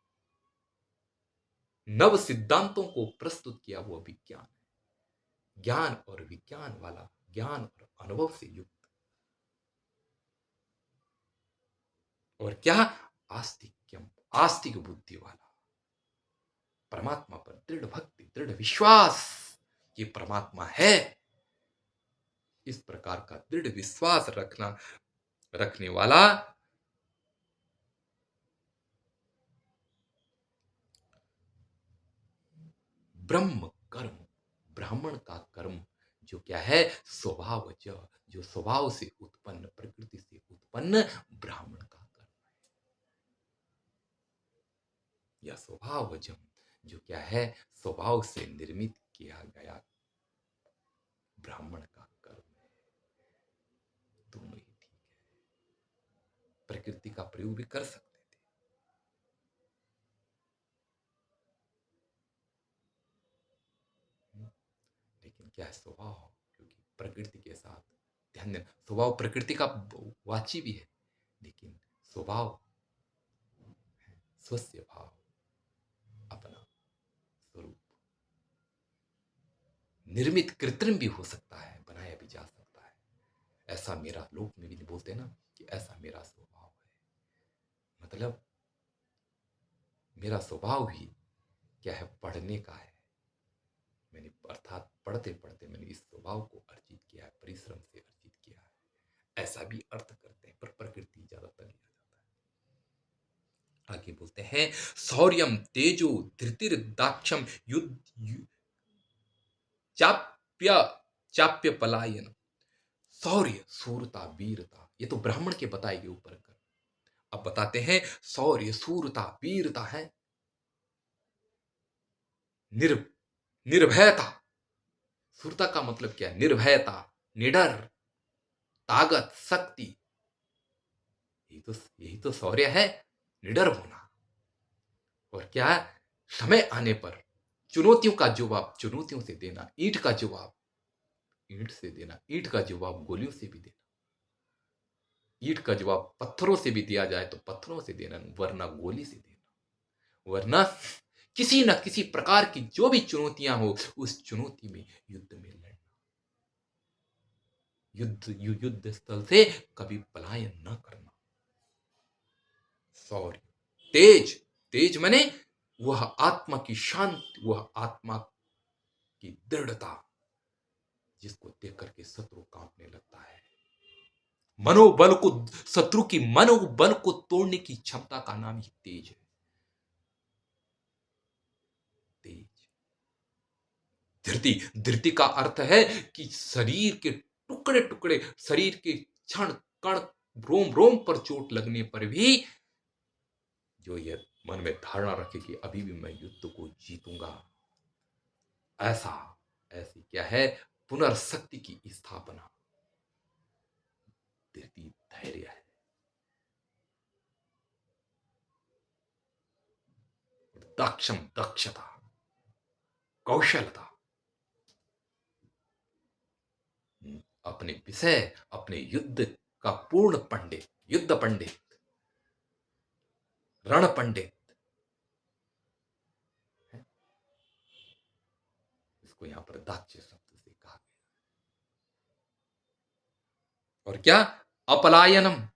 Speaker 1: नव सिद्धांतों को प्रस्तुत किया वो विज्ञान है। ज्ञान और विज्ञान वाला, ज्ञान और अनुभव से युक्त, और क्या, आस्तिक्यम, आस्तिक बुद्धि वाला, परमात्मा पर दृढ़ भक्ति, दृढ़ विश्वास, ये परमात्मा है, इस प्रकार का दृढ़ विश्वास रखने वाला ब्रह्म कर्म, ब्राह्मण का कर्म जो क्या है, स्वभावज, जो स्वभाव से उत्पन्न, प्रकृति से उत्पन्न ब्राह्मण का कर्म, या स्वभावजम, जो क्या है, स्वभाव से निर्मित किया गया ब्राह्मण का कर्म है। दोनों ही ठीक है, प्रकृति का प्रयोग भी कर सकते थे, लेकिन क्या है, स्वभाव, क्योंकि प्रकृति के साथ ध्यान देना, स्वभाव प्रकृति का वाची भी है, लेकिन स्वभाव स्वस्य भाव, अपना स्वरूप, निर्मित कृत्रिम भी हो सकता है, बनाया भी जा सकता है। ऐसा मेरा, लोक में भी नहीं बोलते ना कि ऐसा मेरा स्वभाव है, मतलब मेरा स्वभाव ही क्या है, पढ़ने का है, मैंने अर्थात पढ़ते पढ़ते मैंने इस स्वभाव को अर्जित किया है, परिश्रम से अर्जित किया है, ऐसा भी अर्थ करते हैं, पर प्रकृति ज्यादातर लिया जाता है। आगे बोलते हैं, शौर्यम तेजो धृतिर दाक्षम युद्ध चाप्य चाप्य पलायन, शौर्य, सूरता, वीरता, ये तो ब्राह्मण के बताए गए ऊपर कर। अब बताते हैं, शौर्य, सूरता, वीरता है, निर्भयता, सूरता का मतलब क्या है, निर्भयता, निडर, ताकत, शक्ति, यही तो शौर्य है, निडर होना। और क्या है, समय आने पर चुनौतियों का जवाब चुनौतियों से देना, ईंट का जवाब ईंट से देना, ईंट का जवाब गोलियों से भी देना, ईंट का जवाब पत्थरों से भी दिया जाए तो पत्थरों से देना, वरना गोली से देना, वरना किसी न किसी प्रकार की जो भी चुनौतियां हो, उस चुनौती में युद्ध में लड़ना, युद्ध स्थल से कभी पलायन न करना। सॉरी, तेज, तेज माने वह आत्मा की शांति, वह आत्मा की दृढ़ता, जिसको देख करके शत्रु कांपने लगता है, मनोबल को, शत्रु की मनोबल को तोड़ने की क्षमता का नाम ही तेज है। तेज, धृति, धृति का अर्थ है कि शरीर के टुकड़े टुकड़े, शरीर के क्षण कण, रोम रोम पर चोट लगने पर भी जो ये मन में धारणा रखे कि अभी भी मैं युद्ध को जीतूंगा, ऐसा, ऐसी क्या है, पुनर्शक्ति की स्थापना, धृति धैर्य है। दक्षम, दक्षता, कौशलता, अपने विषय, अपने युद्ध का पूर्ण पंडित, युद्ध पंडित, रण पंडित, इसको यहां पर दाक्ष शब्द से कहा गया। और क्या, अपलायनम,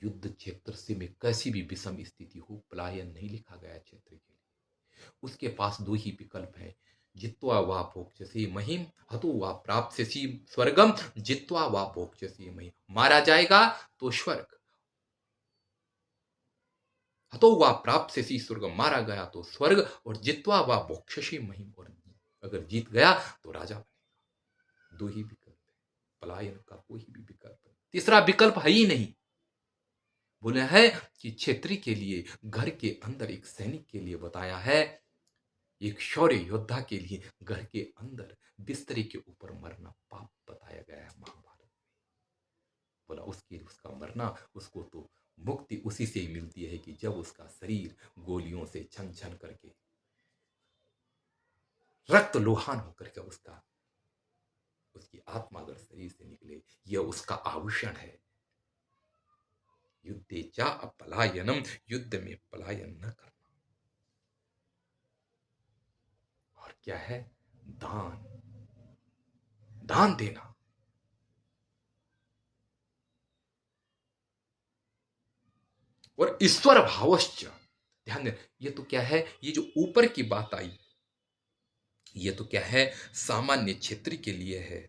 Speaker 1: युद्ध क्षेत्र से में कैसी भी विषम स्थिति हो, पलायन नहीं लिखा गया क्षेत्र के लिए, उसके पास दो ही विकल्प है, जित्वा वा भोक्ष्यसि महिम, हतो वा प्राप्स्यसि स्वर्गम, जित्वा वा भोक्ष्यसि महिम, मारा जाएगा तो स्वर्ग, हतो वा प्राप्स्यसि स्वर्गम, मारा गया तो स्वर्ग, और जित्वा वा भोक्ष्यसि महिम, और अगर जीत गया तो राजा बनेगा। दो ही विकल्प है, पलायन का कोई भी विकल्प, तीसरा विकल्प है ही नहीं। बोला है कि क्षेत्रीय के लिए, घर के अंदर एक सैनिक के लिए बताया है, एक शौर्य योद्धा के लिए घर के अंदर बिस्तरे के ऊपर मरना पाप बताया गया है महाभारत में। बोला उसका मरना, उसको तो मुक्ति उसी से ही मिलती है कि जब उसका शरीर गोलियों से छन छन करके रक्त लोहान होकर के उसकी आत्मा अगर शरीर से निकले, यह उसका आभूषण है। युद्धे चा अपलायनम, युद्ध में पलायन न करना। क्या है? दान। दान देना। और ईश्वर भावश्च, ध्यान देना, ये तो क्या है, ये जो ऊपर की बात आई, ये तो क्या है, सामान्य क्षेत्र के लिए है।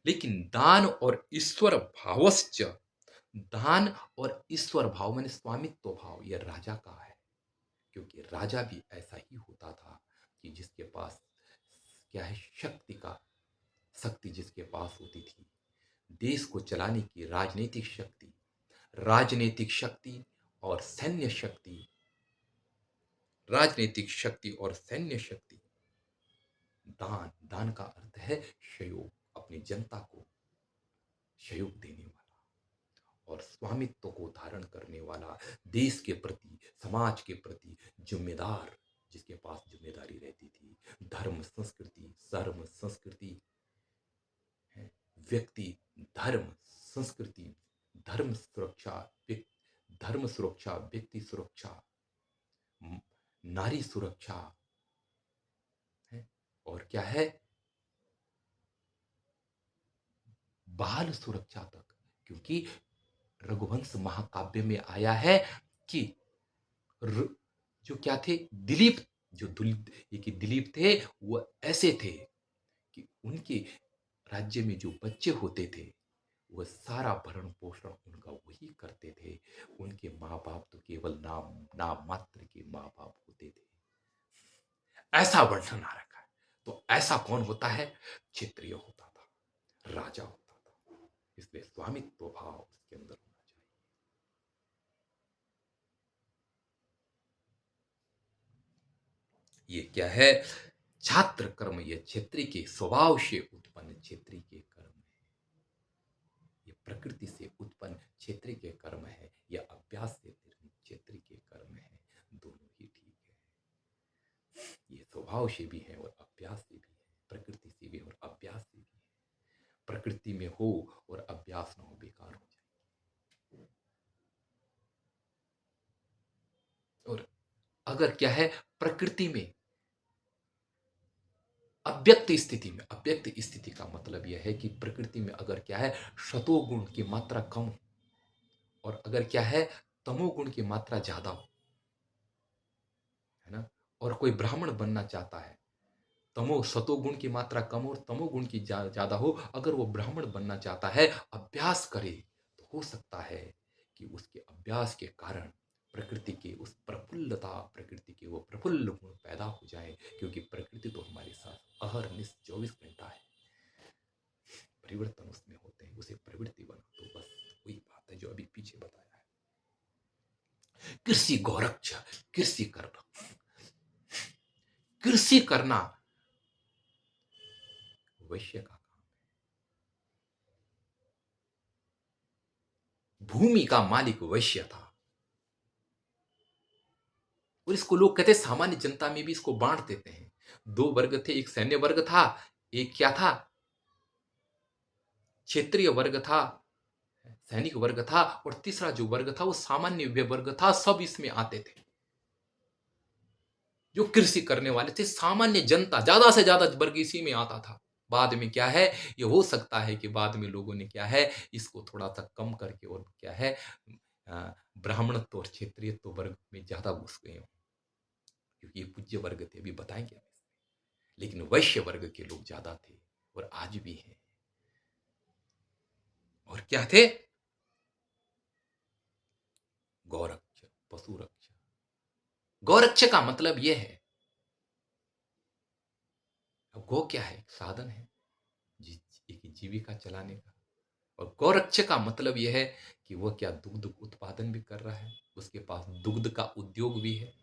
Speaker 1: लेकिन दान और ईश्वर भावश्च, दान और ईश्वर भाव माने स्वामित्व भाव, यह राजा का है। क्योंकि राजा भी ऐसा ही होता था कि जिसके पास क्या है, शक्ति का, शक्ति जिसके पास होती थी, देश को चलाने की राजनीतिक शक्ति, राजनीतिक शक्ति और सैन्य शक्ति, राजनीतिक शक्ति और सैन्य शक्ति। दान, दान का अर्थ है सहयोग, अपनी जनता को सहयोग देने वाला और स्वामित्व को धारण करने वाला, देश के प्रति, समाज के प्रति जिम्मेदार, जिसके पास जिम्मेदारी रहती थी। धर्म संस्कृति, धर्म संस्कृति है, व्यक्ति, धर्म संस्कृति, धर्म सुरक्षा, धर्म सुरक्षा, व्यक्ति सुरक्षा, नारी सुरक्षा है, और क्या है, बाल सुरक्षा तक। क्योंकि रघुवंश महाकाव्य में आया है कि जो क्या थे, दिलीप, जो ये कि दिलीप थे, वो ऐसे थे कि उनके राज्य में जो बच्चे होते थे, वह सारा भरण पोषण उनका वही करते थे। उनके माँ बाप तो केवल नाम नाम मात्र के माँ बाप होते थे। ऐसा वर्णन आ रखा है। तो ऐसा कौन होता है? क्षत्रिय होता था, राजा होता था। इसलिए स्वामित्व भाव उसके अंदर होना चाहिए। ये क्या है? छात्र कर्म, ये क्षेत्रीय के स्वभाव से उत्पन्न क्षेत्रीय के कर्म है। ये प्रकृति से उत्पन्न क्षेत्रीय के कर्म है, या अभ्यास से क्षेत्रीय के कर्म है। दोनों ही ठीक है। ये स्वभाव से भी है और अभ्यास से भी है, प्रकृति से भी और अभ्यास से भी है। प्रकृति में हो और अभ्यास ना हो, बेकार हो जाए। और अगर क्या है, प्रकृति में अव्यक्त स्थिति में, अव्यक्त स्थिति का मतलब यह है कि प्रकृति में अगर क्या है, सतोगुण की मात्रा कम हो और अगर क्या है, तमोगुण की मात्रा ज्यादा हो, है ना, और कोई ब्राह्मण बनना चाहता है, सतोगुण की मात्रा कम हो और तमोगुण की ज्यादा हो, अगर वो ब्राह्मण बनना चाहता है, अभ्यास करे, तो हो सकता है कि उसके अभ्यास के कारण प्रकृति के उस प्रफुल्लता, प्रकृति के वो प्रफुल्ल गुण पैदा हो जाए। क्योंकि प्रकृति तो हमारे साथ अहरनिश 24 घंटा है, परिवर्तन उसमें होते हैं, उसे प्रवृत्ति बना। तो बस वही बात है जो अभी पीछे बताया है। कृषि गौरक्ष, कृषि करना, कृषि करना वैश्य का काम। भूमि का मालिक वैश्य था। और इसको लोग कहते हैं, सामान्य जनता में भी इसको बांट देते हैं। दो वर्ग थे, एक सैन्य वर्ग था, एक क्या था, क्षेत्रीय वर्ग था, सैनिक वर्ग था, और तीसरा जो वर्ग था वो सामान्य वर्ग था। सब इसमें आते थे, जो कृषि करने वाले थे, सामान्य जनता, ज्यादा से ज्यादा वर्ग इसी में आता था। बाद में क्या है, ये हो सकता है कि बाद में लोगों ने क्या है, इसको थोड़ा सा कम करके और क्या है, ब्राह्मणत्व और क्षेत्रीयत्व वर्ग में ज्यादा घुस गए हो, क्योंकि ये पूज्य वर्ग थे, अभी बताएंगे हम इसमें। लेकिन वैश्य वर्ग के लोग ज्यादा थे और आज भी हैं। और क्या थे? गौरक्ष, पशु रक्ष। गौरक्ष का मतलब यह है, अब गौ क्या है, एक साधन है एक जीविका चलाने का। और गौरक्ष का मतलब यह है कि वह क्या दुग्ध उत्पादन भी कर रहा है, उसके पास दुग्ध का उद्योग भी है।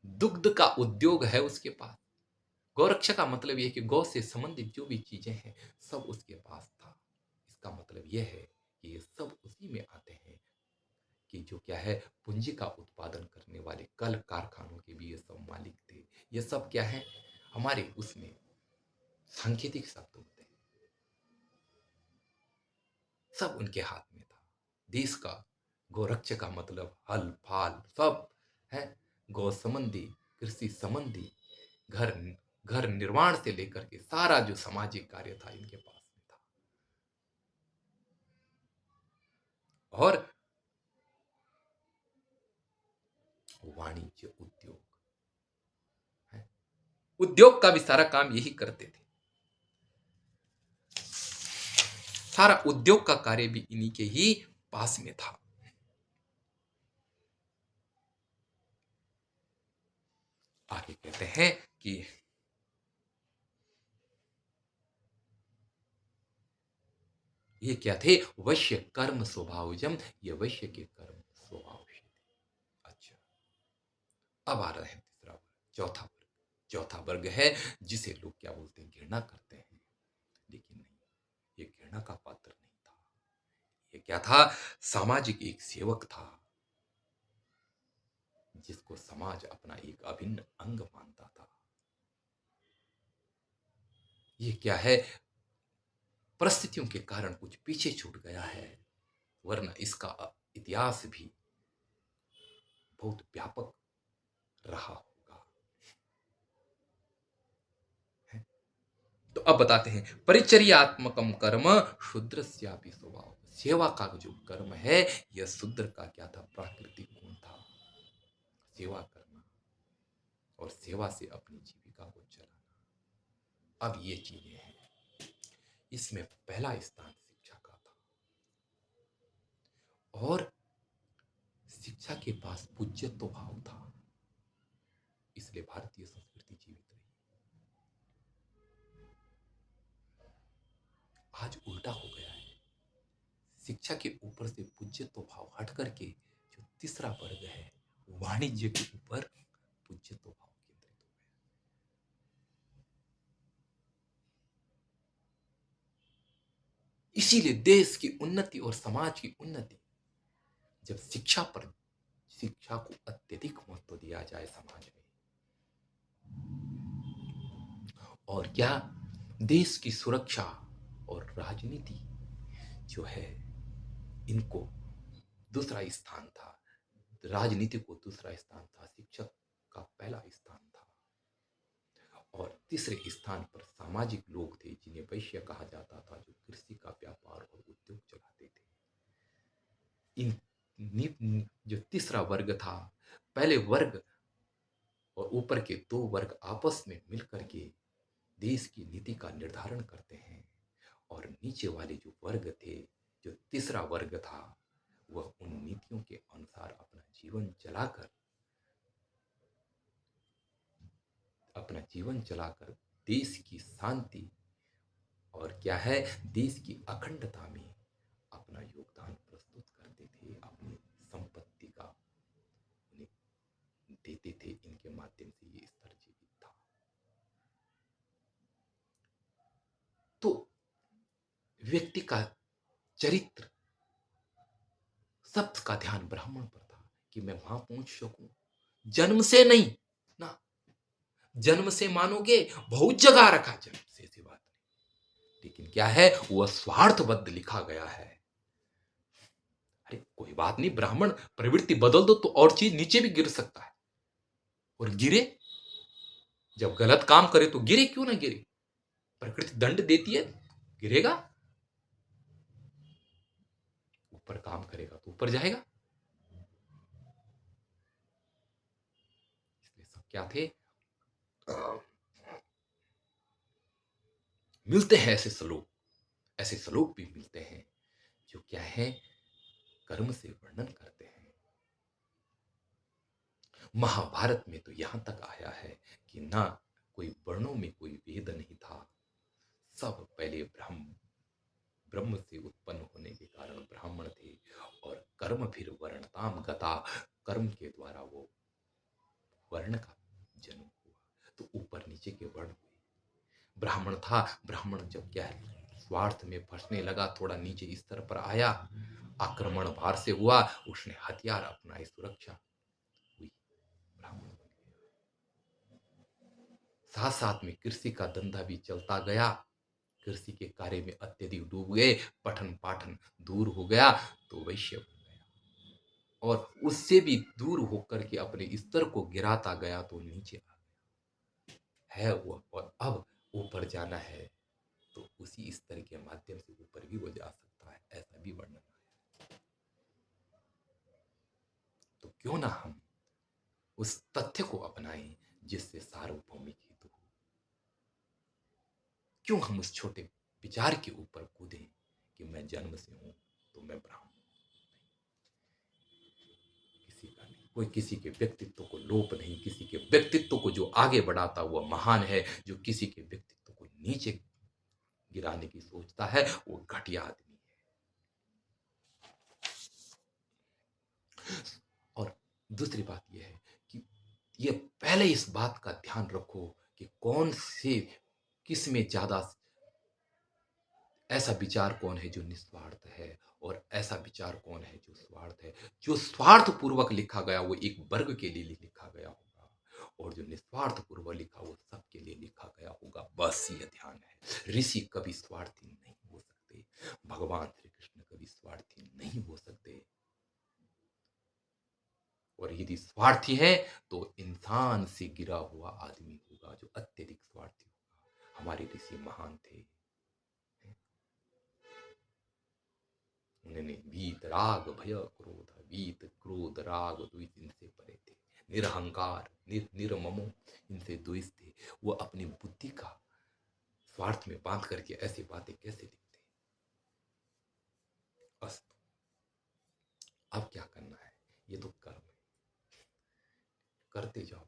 Speaker 1: दुग्ध का उद्योग है उसके पास। गौरक्षा का मतलब यह है कि गौ से संबंधित जो भी चीजें हैं, सब उसके पास था। इसका मतलब यह है कि ये सब उसी में आते हैं कि जो क्या है, पूंजी का उत्पादन करने वाले कल कारखानों के भी ये सब मालिक थे। ये सब क्या है, हमारे उसमें सांकेतिक शब्द होते हैं, सब उनके हाथ में था। देश का गौरक्ष का मतलब हल फाल सब है, गौ संबंधी, कृषि संबंधी, घर घर निर्माण से लेकर के सारा जो सामाजिक कार्य था इनके पास में था। और वाणिज्य उद्योग है, उद्योग का भी सारा काम यही करते थे। सारा उद्योग का कार्य भी इन्हीं के ही पास में था। आगे कहते हैं कि ये क्या थे? वैश्य कर्म स्वभावजम, ये वैश्य के कर्म स्वभाव से थे। अच्छा, अब आ रहा है तीसरा वर्ग, चौथा वर्ग। चौथा वर्ग है जिसे लोग क्या बोलते हैं? घृणा करते हैं। लेकिन नहीं, ये घृणा का पात्र नहीं था। ये क्या था? सामाजिक एक सेवक था, जिसको समाज अपना एक अभिन्न अंग मानता था। ये क्या है? परिस्थितियों के कारण कुछ पीछे छूट गया है, वरना इसका इतिहास भी बहुत व्यापक रहा होगा। है? तो अब बताते हैं, परिचर्यात्मकम कर्म शूद्रस्यापि स्वभाव। सेवा का जो कर्म है, यह शूद्र का क्या था? प्राकृतिक गुण था, सेवा करना और सेवा से अपनी जीविका को चलाना। अब ये चीजें हैं, इसमें पहला स्थान शिक्षा का था, और शिक्षा के पास पूज्यत्व भाव था, इसलिए भारतीय संस्कृति जीवित रही। आज उल्टा हो गया है, शिक्षा के ऊपर से पूज्यत्व भाव हट करके जो तीसरा वर्ग है, वाणिज्य के ऊपर पूज्यत्व भाव केंद्रित हो गया। इसीलिए देश की उन्नति और समाज की उन्नति, जब शिक्षा को अत्यधिक महत्व दिया जाए समाज में, और क्या देश की सुरक्षा और राजनीति जो है, इनको दूसरा स्थान था, राजनीति को दूसरा स्थान था, शिक्षक का पहला स्थान था, और तीसरे स्थान पर सामाजिक लोग थे जिन्हें वैश्य कहा जाता था, जो कृषि का व्यापार और उद्योग चलाते थे। जो तीसरा वर्ग था, पहले वर्ग और ऊपर के दो वर्ग आपस में मिलकर के देश की नीति का निर्धारण करते हैं, और नीचे वाले जो वर्ग थे, जो तीसरा वर्ग था, वह उन नीतियों के अनुसार अपना जीवन चलाकर देश की शांति और क्या है, देश की अखंडता में अपना योगदान प्रस्तुत करते थे, अपनी संपत्ति का उन्हें देते थे। इनके माध्यम से ये स्तर जीवित था। तो व्यक्ति का चरित्र, सबका ध्यान ब्राह्मण पर था कि मैं वहां पहुंच सकूं, जन्म से नहीं ना, जन्म से मानोगे बहुत जगह रखा, जन्म से ऐसी बात नहीं, लेकिन क्या है, वह स्वार्थबद्ध लिखा गया है। अरे कोई बात नहीं, ब्राह्मण प्रवृत्ति बदल दो तो और चीज नीचे भी गिर सकता है, और गिरे, जब गलत काम करे तो गिरे, क्यों ना गिरे, प्रकृति दंड देती है, गिरेगा, ऊपर काम करेगा तो ऊपर जाएगा। इसलिए सब क्या थे, मिलते हैं ऐसे श्लोक, ऐसे श्लोक भी मिलते हैं जो क्या है, कर्म से वर्णन करते हैं। महाभारत में तो यहां तक आया है कि ना कोई वर्णों में कोई भेद नहीं था, सब पहले ब्रह्म से उत्पन्न होने के कारण ब्राह्मण थे, और कर्म फिर वर्णताम गता, कर्म के द्वारा वो वर्ण का जन्म हुआ, तो ऊपर नीचे के वर्ण हुए। ब्राह्मण था, ब्राह्मण जब क्या है स्वार्थ में फंसने लगा, थोड़ा नीचे स्तर पर आया, आक्रमण भार से हुआ, उसने हथियार अपनाए, सुरक्षा हुई, ब्राह्मण बन गया। साथ साथ में कृषि का धंधा भी चलता गया, कृषि के कार्य में अत्यधिक डूब गए, पठन पाठन दूर हो गया, तो वैश्य बन गया, और उससे भी दूर होकर के अपने स्तर को गिराता गया तो नीचे आ है वो, और अब ऊपर जाना है तो उसी स्तर के माध्यम से ऊपर भी वो जा सकता है, ऐसा भी वर्णन है। तो क्यों ना हम उस तथ्य को अपनाएं जिससे सार्वभौमिक हेतु हो। क्यों हम उस छोटे विचार के ऊपर कूदें कि मैं जन्म से हूं तो मैं ब्राह्मण, किसी का नहीं। कोई किसी के व्यक्तित्व को लोप नहीं, किसी के व्यक्तित्व को जो आगे बढ़ाता हुआ महान है, जो किसी के व्यक्तित्व को नीचे गिराने की सोचता है वो घटिया आदमी है। और दूसरी बात यह है कि ये पहले इस बात का ध्यान रखो कि कौन से किस में ज्यादा ऐसा विचार कौन है जो निस्वार्थ है और ऐसा विचार कौन है जो स्वार्थ है। जो स्वार्थ पूर्वक लिखा गया वो एक वर्ग के लिए लिखा गया होगा, और जो निस्वार्थ पूर्वक लिखा वो सबके लिए लिखा गया होगा। बस ये ध्यान है। ऋषि कभी स्वार्थी नहीं हो सकते, भगवान श्री कृष्ण कभी स्वार्थी नहीं हो सकते, और यदि स्वार्थी है तो इंसान से गिरा हुआ आदमी होगा जो अत्यधिक स्वार्थी होगा। हमारे ऋषि महान थे, उन्होंने वीत राग भय क्रोध, वीत क्रोध राग द्वेष इनसे परे थे, निरहंकार निर्ममो इनसे द्वेष थे। वो अपनी बुद्धि का स्वार्थ में बांध करके ऐसी बातें कैसे लिखते। अस्तु, अब क्या करना है, ये तो कर्म है, करते जाओ,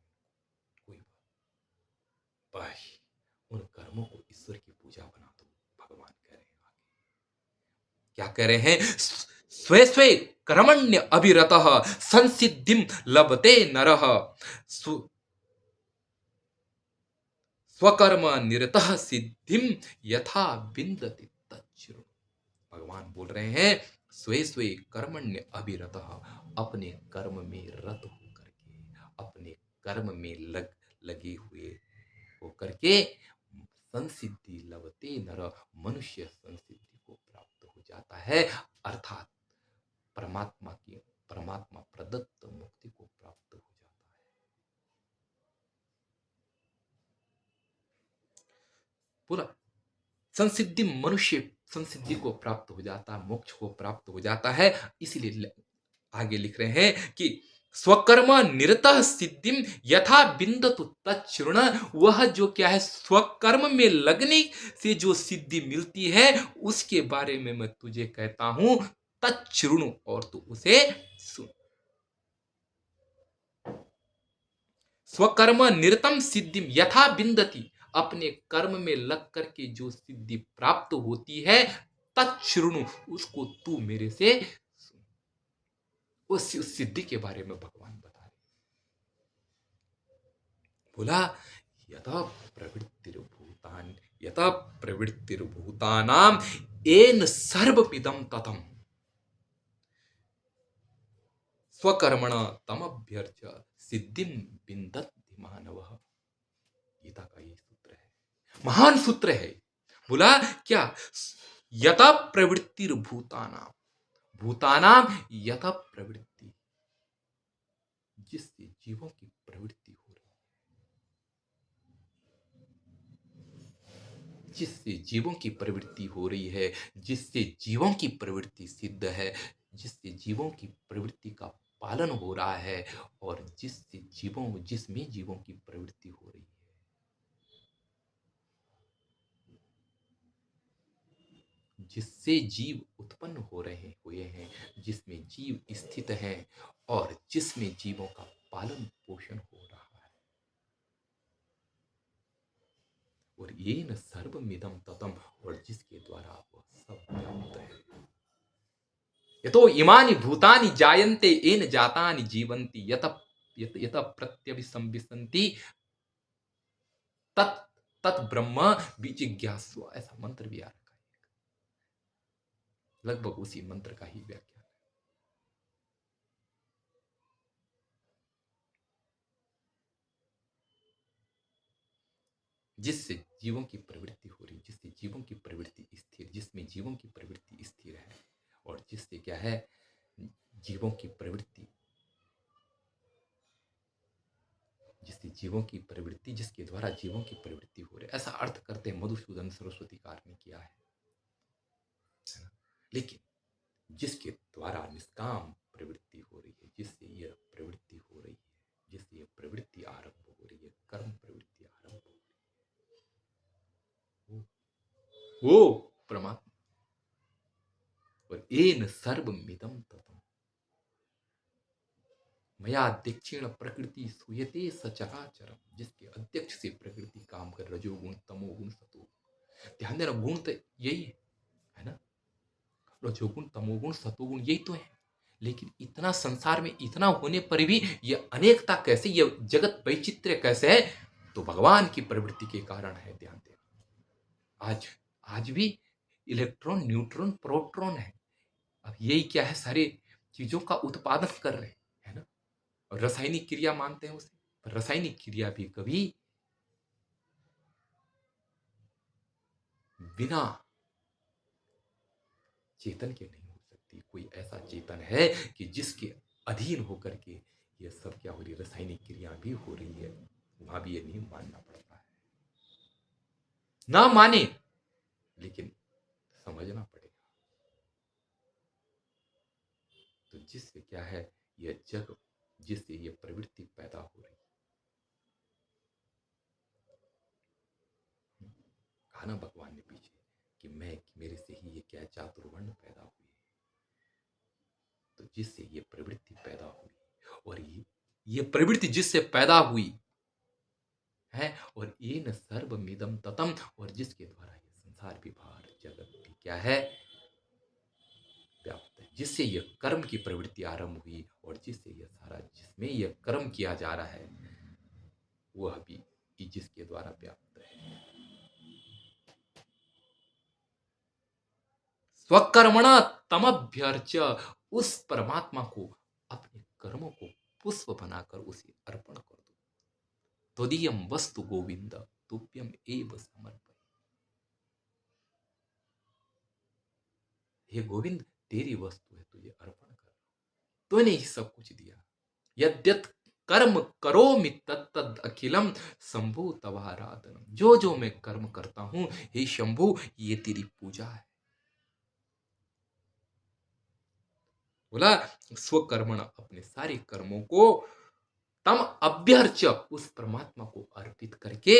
Speaker 1: कोई बात। बस उन कर्मों को ईश्वर की पूजा बना दो। भगवान कह रहे हैं आगे, क्या कह रहे हैं, स्वे स्वे कर्मण्य अभिरतः संसिद्धिम लभते नरः स्वकर्म निरतः सिद्धिम यथा विन्दति तच्छृणु। भगवान बोल रहे हैं, स्वे स्वे कर्मण्य अभिरतः, अपने कर्म में रत होकर के, अपने कर्म में लगे हुए होकर के संसिद्धि लभते नर, मनुष्य संसिद्धि को प्राप्त हो जाता है, अर्थात परमात्मा प्रदत्त मुक्ति को प्राप्त हो जाता है। पूरा संसिद्धि, मनुष्य संसिद्धि को प्राप्त हो जाता है, मोक्ष को प्राप्त हो जाता है। इसीलिए आगे लिख रहे हैं कि स्वकर्म निरतः सिद्धिम यथा बिंदतु तच्छृण, वह जो क्या है स्वकर्म में लगने से जो सिद्धि मिलती है उसके बारे में मैं तुझे कहता हूं, तच्छृणु, और तू उसे सुन। स्वकर्म निरतम सिद्धिम यथा बिंदति, अपने कर्म में लग करके जो सिद्धि प्राप्त होती है, तच्छृणु, उसको तू मेरे से सुन। उस सिद्धि के बारे में भगवान बता रहे, बोला यथा प्रवृत्तिर्भूतान यथा प्रवृत्तिर्भूतानाम येन सर्वमिदं ततम् स्वकर्मण तमभ्यर्च्य सिद्धिम विन्दति मानवः। गीता का ये सूत्र है, महान सूत्र है। बोला क्या, यथा प्रवृत्तिर्भूतानाम, भूतानाम यथा प्रवृत्ति, जिससे जीवों की प्रवृत्ति हो रही है, जिससे जीवों की प्रवृत्ति हो रही है, जिससे जीवों की प्रवृत्ति सिद्ध है, जिससे जीवों की प्रवृत्ति का पालन हो रहा है, और जिसमें जीवों की प्रवृत्ति हो रही है, जिससे जीव उत्पन्न हो रहे हुए हैं, जिसमें जीव स्थित हैं, और जिसमें जीवों का पालन पोषण हो रहा है, और ये न सर्वमिदं ततम, और जिसके द्वारा वह सब व्याप्त है। यतो इमानि भूतानि जायन्ते येन जातानि जीवन्ति यत प्रत्यभिसंविशन्ति तत् तत् ब्रह्म विजिज्ञास्व, ऐसा मंत्र भी आ रखा है, लगभग उसी मंत्र का ही व्याख्या। जिससे जीवों की प्रवृत्ति हो रही, जिससे जीवों की प्रवृत्ति स्थिर, जिसमें जीवों की प्रवृत्ति स्थिर है, और जिससे क्या है जीवों की प्रवृत्ति, जिसके द्वारा जीवों की प्रवृत्ति हो रही है, ऐसा अर्थ करते मधुसूदन सरस्वतीकार ने किया है ना? लेकिन जिसके द्वारा निष्काम प्रवृत्ति हो रही है, जिससे यह प्रवृत्ति हो रही है, जिससे यह प्रवृत्ति आरंभ हो रही है, कर्म प्रवृत्ति आरंभ हो रही है, वो परमात्मा। और एन सर्वमिदं ततम् मया दक्षिण प्रकृति सूयते सचराचरम, जिसके अध्यक्ष से प्रकृति काम कर, रजोगुण तमोगुण सतोगुण। ध्यान देना, गुण तो यही है ना, रजोगुण तमोगुण सतोगुण यही तो है। लेकिन इतना संसार में इतना होने पर भी ये अनेकता कैसे, ये जगत वैचित्र्य कैसे है? तो भगवान की प्रवृत्ति के कारण है। ध्यान देना, आज आज भी इलेक्ट्रॉन न्यूट्रॉन प्रोटॉन है। अब यही क्या है, सारे चीजों का उत्पादन कर रहे हैं, है ना? और रासायनिक क्रिया मानते हैं उसे, पर रासायनिक क्रिया भी कभी बिना चेतन के नहीं हो सकती। कोई ऐसा चेतन है कि जिसके अधीन होकर के ये सब क्या हो रही है, रासायनिक क्रिया भी हो रही है, वहां भी ये नियम मानना पड़ता है। ना माने लेकिन समझना पड़ेगा। तो जिससे क्या है, यह जग, जिससे ये प्रवृत्ति पैदा हो रही है, कहा ना भगवान ने पीछे कि मैं, मेरे से ही ये क्या चातुर्वर्ण पैदा हुई है। तो जिससे ये प्रवृत्ति पैदा हुई, और ये प्रवृत्ति जिससे पैदा हुई है, और ये न सर्वमिदं ततम, और जिसके द्वारा ये संसार विभार जगत भी क्या है, व्याप्त है। जिससे ये कर्म की प्रवृत्ति आरंभ हुई, और जिससे ये सारा, जिसमें ये कर्म किया जा रहा है, वह भी जिसके द्वारा व्याप्त है। स्वकर्मणा तमभ्यर्च, उस परमात्मा को अपने कर्मों को पुष्प बनाकर उसे अर्पण कर दो। त्वदीयम वस्तु गोविंद तुभ्यम एव समर्पय। हे गोविंद, तेरी वस्तु है, तुझे अर्पण कर, तूने ही सब कुछ दिया। यद्यत कर्म करोमि तत्तद अखिलम शंभु तवाराधनम, जो जो मैं कर्म करता हूं हे शंभु, ये तेरी पूजा है। बोला स्वकर्मण, अपने सारे कर्मों को तम अभ्यर्च, उस परमात्मा को अर्पित करके,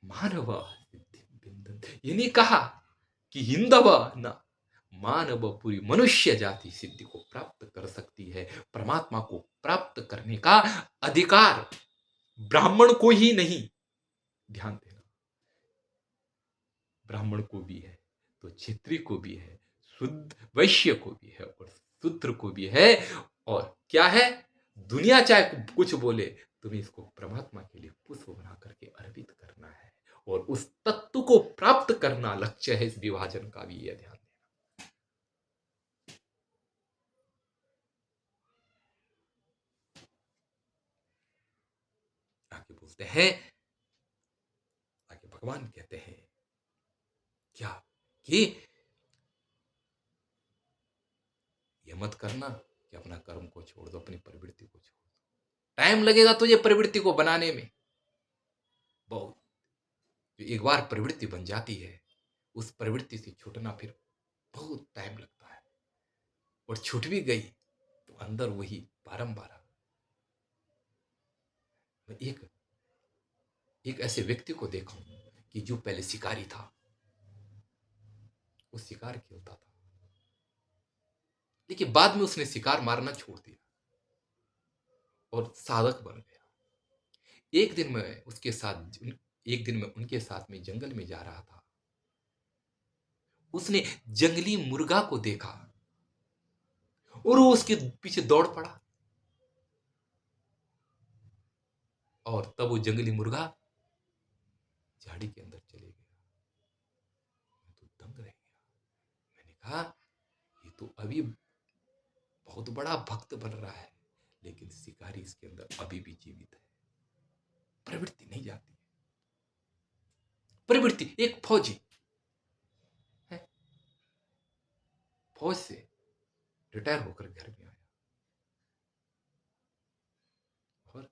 Speaker 1: मानव सिद्धि बिंदन, ये नहीं कहा कि हिंदव न, मानव पूरी मनुष्य जाति सिद्धि को प्राप्त कर सकती है। परमात्मा को प्राप्त करने का अधिकार ब्राह्मण को ही नहीं, ध्यान देना, ब्राह्मण को भी है, तो क्षत्रिय को भी है, शुद्ध वैश्य को भी है, और शूद्र को भी है। और क्या है, दुनिया चाहे कुछ बोले, तुम्हें इसको परमात्मा के लिए पुष्प बना करके अर्पित करना है, और उस तत्व को प्राप्त करना लक्ष्य है इस विभाजन का भी, यह ध्यान देना। आगे बोलते हैं, आगे भगवान कहते हैं क्या, कि ये मत करना कि अपना कर्म को छोड़ दो, अपनी प्रवृत्ति को छोड़ दो, टाइम लगेगा तुझे प्रवृत्ति को बनाने में बहुत। एक बार प्रवृत्ति बन जाती है, उस प्रवृत्ति से छूटना फिर बहुत टाइम लगता है, और छूट भी गई तो अंदर वही बारंबार। मैं एक ऐसे व्यक्ति को देखा हूं कि जो पहले शिकारी था, वो शिकार खेलता था, लेकिन बाद में उसने शिकार मारना छोड़ दिया और साधक बन गया। एक दिन मैं उसके साथ एक दिन मैं उनके साथ में जंगल में जा रहा था, उसने जंगली मुर्गा को देखा और वो उसके पीछे दौड़ पड़ा, और तब वो जंगली मुर्गा झाड़ी के अंदर चले गया। मैं तो दंग रह गया। मैंने कहा, ये तो अभी बहुत बड़ा भक्त बन रहा है, लेकिन शिकारी इसके अंदर अभी भी जीवित है, प्रवृत्ति नहीं जाती। प्रवृत्ति एक फौजी है, फौज से रिटायर होकर घर में आया और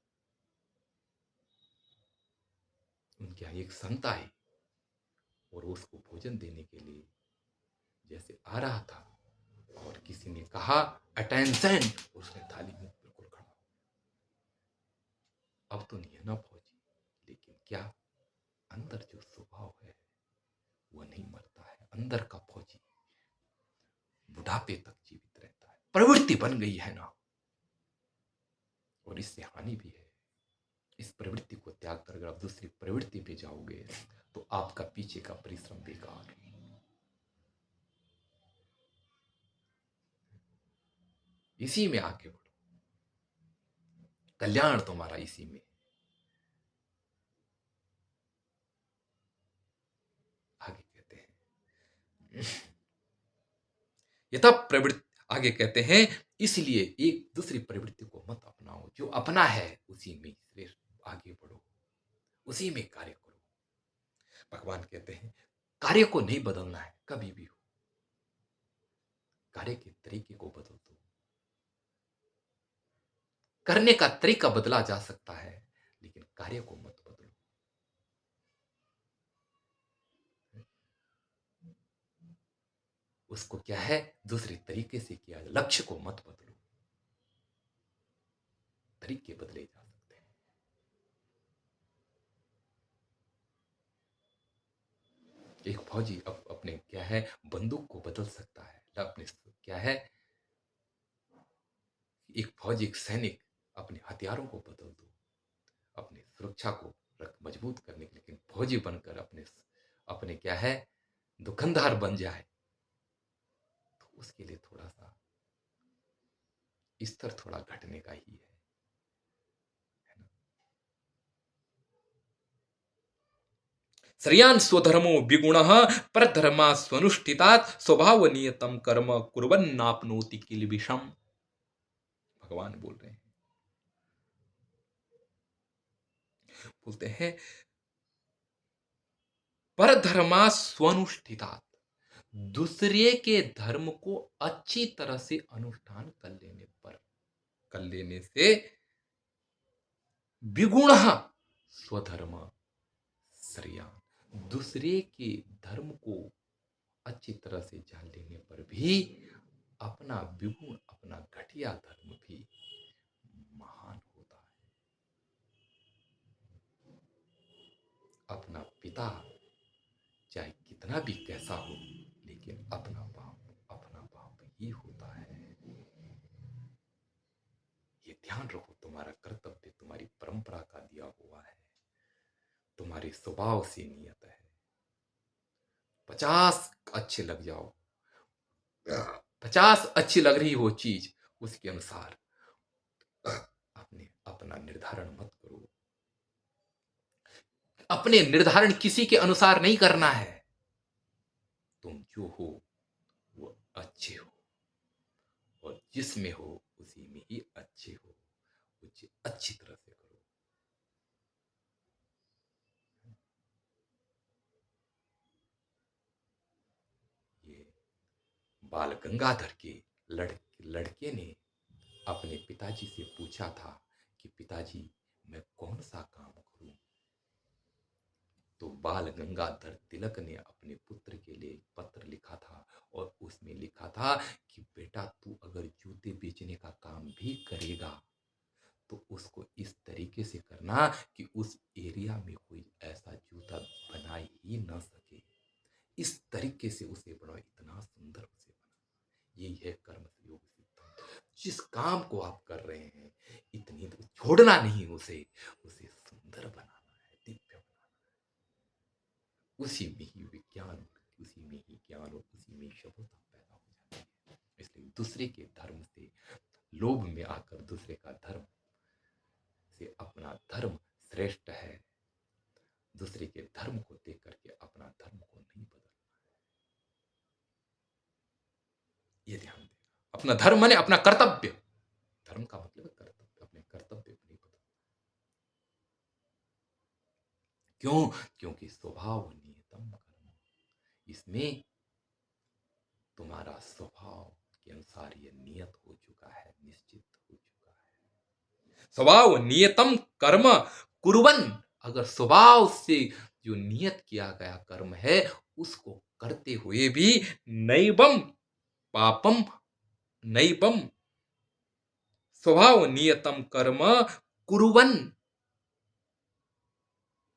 Speaker 1: उनके यहाँ एक संत आए और उसको भोजन देने के लिए जैसे आ रहा था और किसी ने कहा अटेंशन, उसने थाली में बिल्कुल खड़ा। अब तो नहीं है ना फौजी, लेकिन क्या अंदर जो स्वभाव है वो नहीं मरता है। अंदर का फौजी बुढ़ापे तक जीवित रहता है। प्रवृत्ति बन गई है ना, और इससे हानि भी है। इस प्रवृत्ति को त्याग कर अगर आप दूसरी प्रवृत्ति पे जाओगे तो आपका पीछे का परिश्रम बेकार। इसी में आगे बढ़ो, कल्याण तुम्हारा इसी में। आगे कहते हैं यथा प्रवृत्ति, आगे कहते हैं इसलिए एक दूसरी प्रवृत्ति को मत अपनाओ। जो अपना है उसी में श्रेष्ठ आगे बढ़ो, उसी में कार्य करो। भगवान कहते हैं कार्य को नहीं बदलना है कभी भी हो, कार्य के तरीके को बदल दो। करने का तरीका बदला जा सकता है लेकिन कार्य को मत बदलो। उसको क्या है दूसरे तरीके से किया जाए। लक्ष्य को मत बदलो, तरीके बदले जा सकते हैं। एक फौजी अपने क्या है बंदूक को बदल सकता है। अपने क्या है एक फौजी एक सैनिक अपने हथियारों को बदल दो अपनी सुरक्षा को मजबूत करने के लिए। लेकिन फौजी बनकर अपने अपने क्या है दुकानदार बन जाए तो उसके लिए थोड़ा सा स्तर थोड़ा घटने का ही है ना। श्रेयान स्वधर्मो विगुण परधर्मा स्वनुष्ठितात् स्वभाव नियतम कर्म कुर्वन्नाप्नोति किल विषम। भगवान बोल रहे हैं, बोलते हैं परधर्मा स्वनुष्ठितात्, दूसरे के धर्म को अच्छी तरह से अनुष्ठान कर लेने पर, कर लेने से विगुण स्वधर्म श्रेयान, दूसरे के धर्म को अच्छी तरह से जान लेने पर भी अपना विगुण अपना घटिया धर्म भी महान होता है। अपना पिता चाहे कितना भी कैसा हो लेकिन अपना बाप ही होता है। ये ध्यान रखो, तुम्हारा कर्तव्य तुम्हारी परंपरा का दिया हुआ है, तुम्हारे स्वभाव से नियत है। 50 अच्छे लग जाओ, 50 अच्छी लग रही हो चीज उसके अनुसार अपने अपना निर्धारण मत करो। अपने निर्धारण किसी के अनुसार नहीं करना है। तुम जो हो वो अच्छे हो और जिसमें हो उसी में ही अच्छे हो, उसे अच्छी तरह से करो। ये बाल गंगाधर के लड़के ने अपने पिताजी से पूछा था कि पिताजी मैं कौन सा काम करूं। तो बाल गंगाधर तिलक ने अपने पुत्र के लिए पत्र लिखा था और उसमें लिखा था कि बेटा तू अगर जूते बेचने का काम भी करेगा तो उसको इस तरीके से करना कि उस एरिया में कोई ऐसा जूता बना ही ना सके। इस तरीके से उसे बनाओ, इतना सुंदर उसे बना। यही है कर्म योग सिद्धांत। जिस काम को आप कर रहे हैं इतनी तो छोड़ना नहीं, उसे उसे सुंदर बनाना है, दिव्य बनाना है। उसी में ही विज्ञान, उसी में ही ज्ञान और उसी में ही सफलता पैदा हो जाती है। इसलिए दूसरे के धर्म से लोभ में आकर दूसरे का धर्म से अपना धर्म श्रेष्ठ है, दूसरे के धर्म को देख करके अपना धर्म को नहीं बदलना है। ये ध्यान देना। अपना धर्म माने अपना कर्तव्य, धर्म का मतलब है कर्तव्य, अपने कर्तव्य को नहीं बदलना। क्यों? क्योंकि स्वभाव नियतम कर्म, इसमें तुम्हारा स्वभाव के अनुसार यह नियत हो चुका है, निश्चित हो चुका है। स्वभाव नियतम कर्म कुर्वन्, अगर स्वभाव से जो नियत किया गया कर्म है उसको करते हुए भी नैवम पापम, नैवम स्वभाव नियतम कर्म कुर्वन्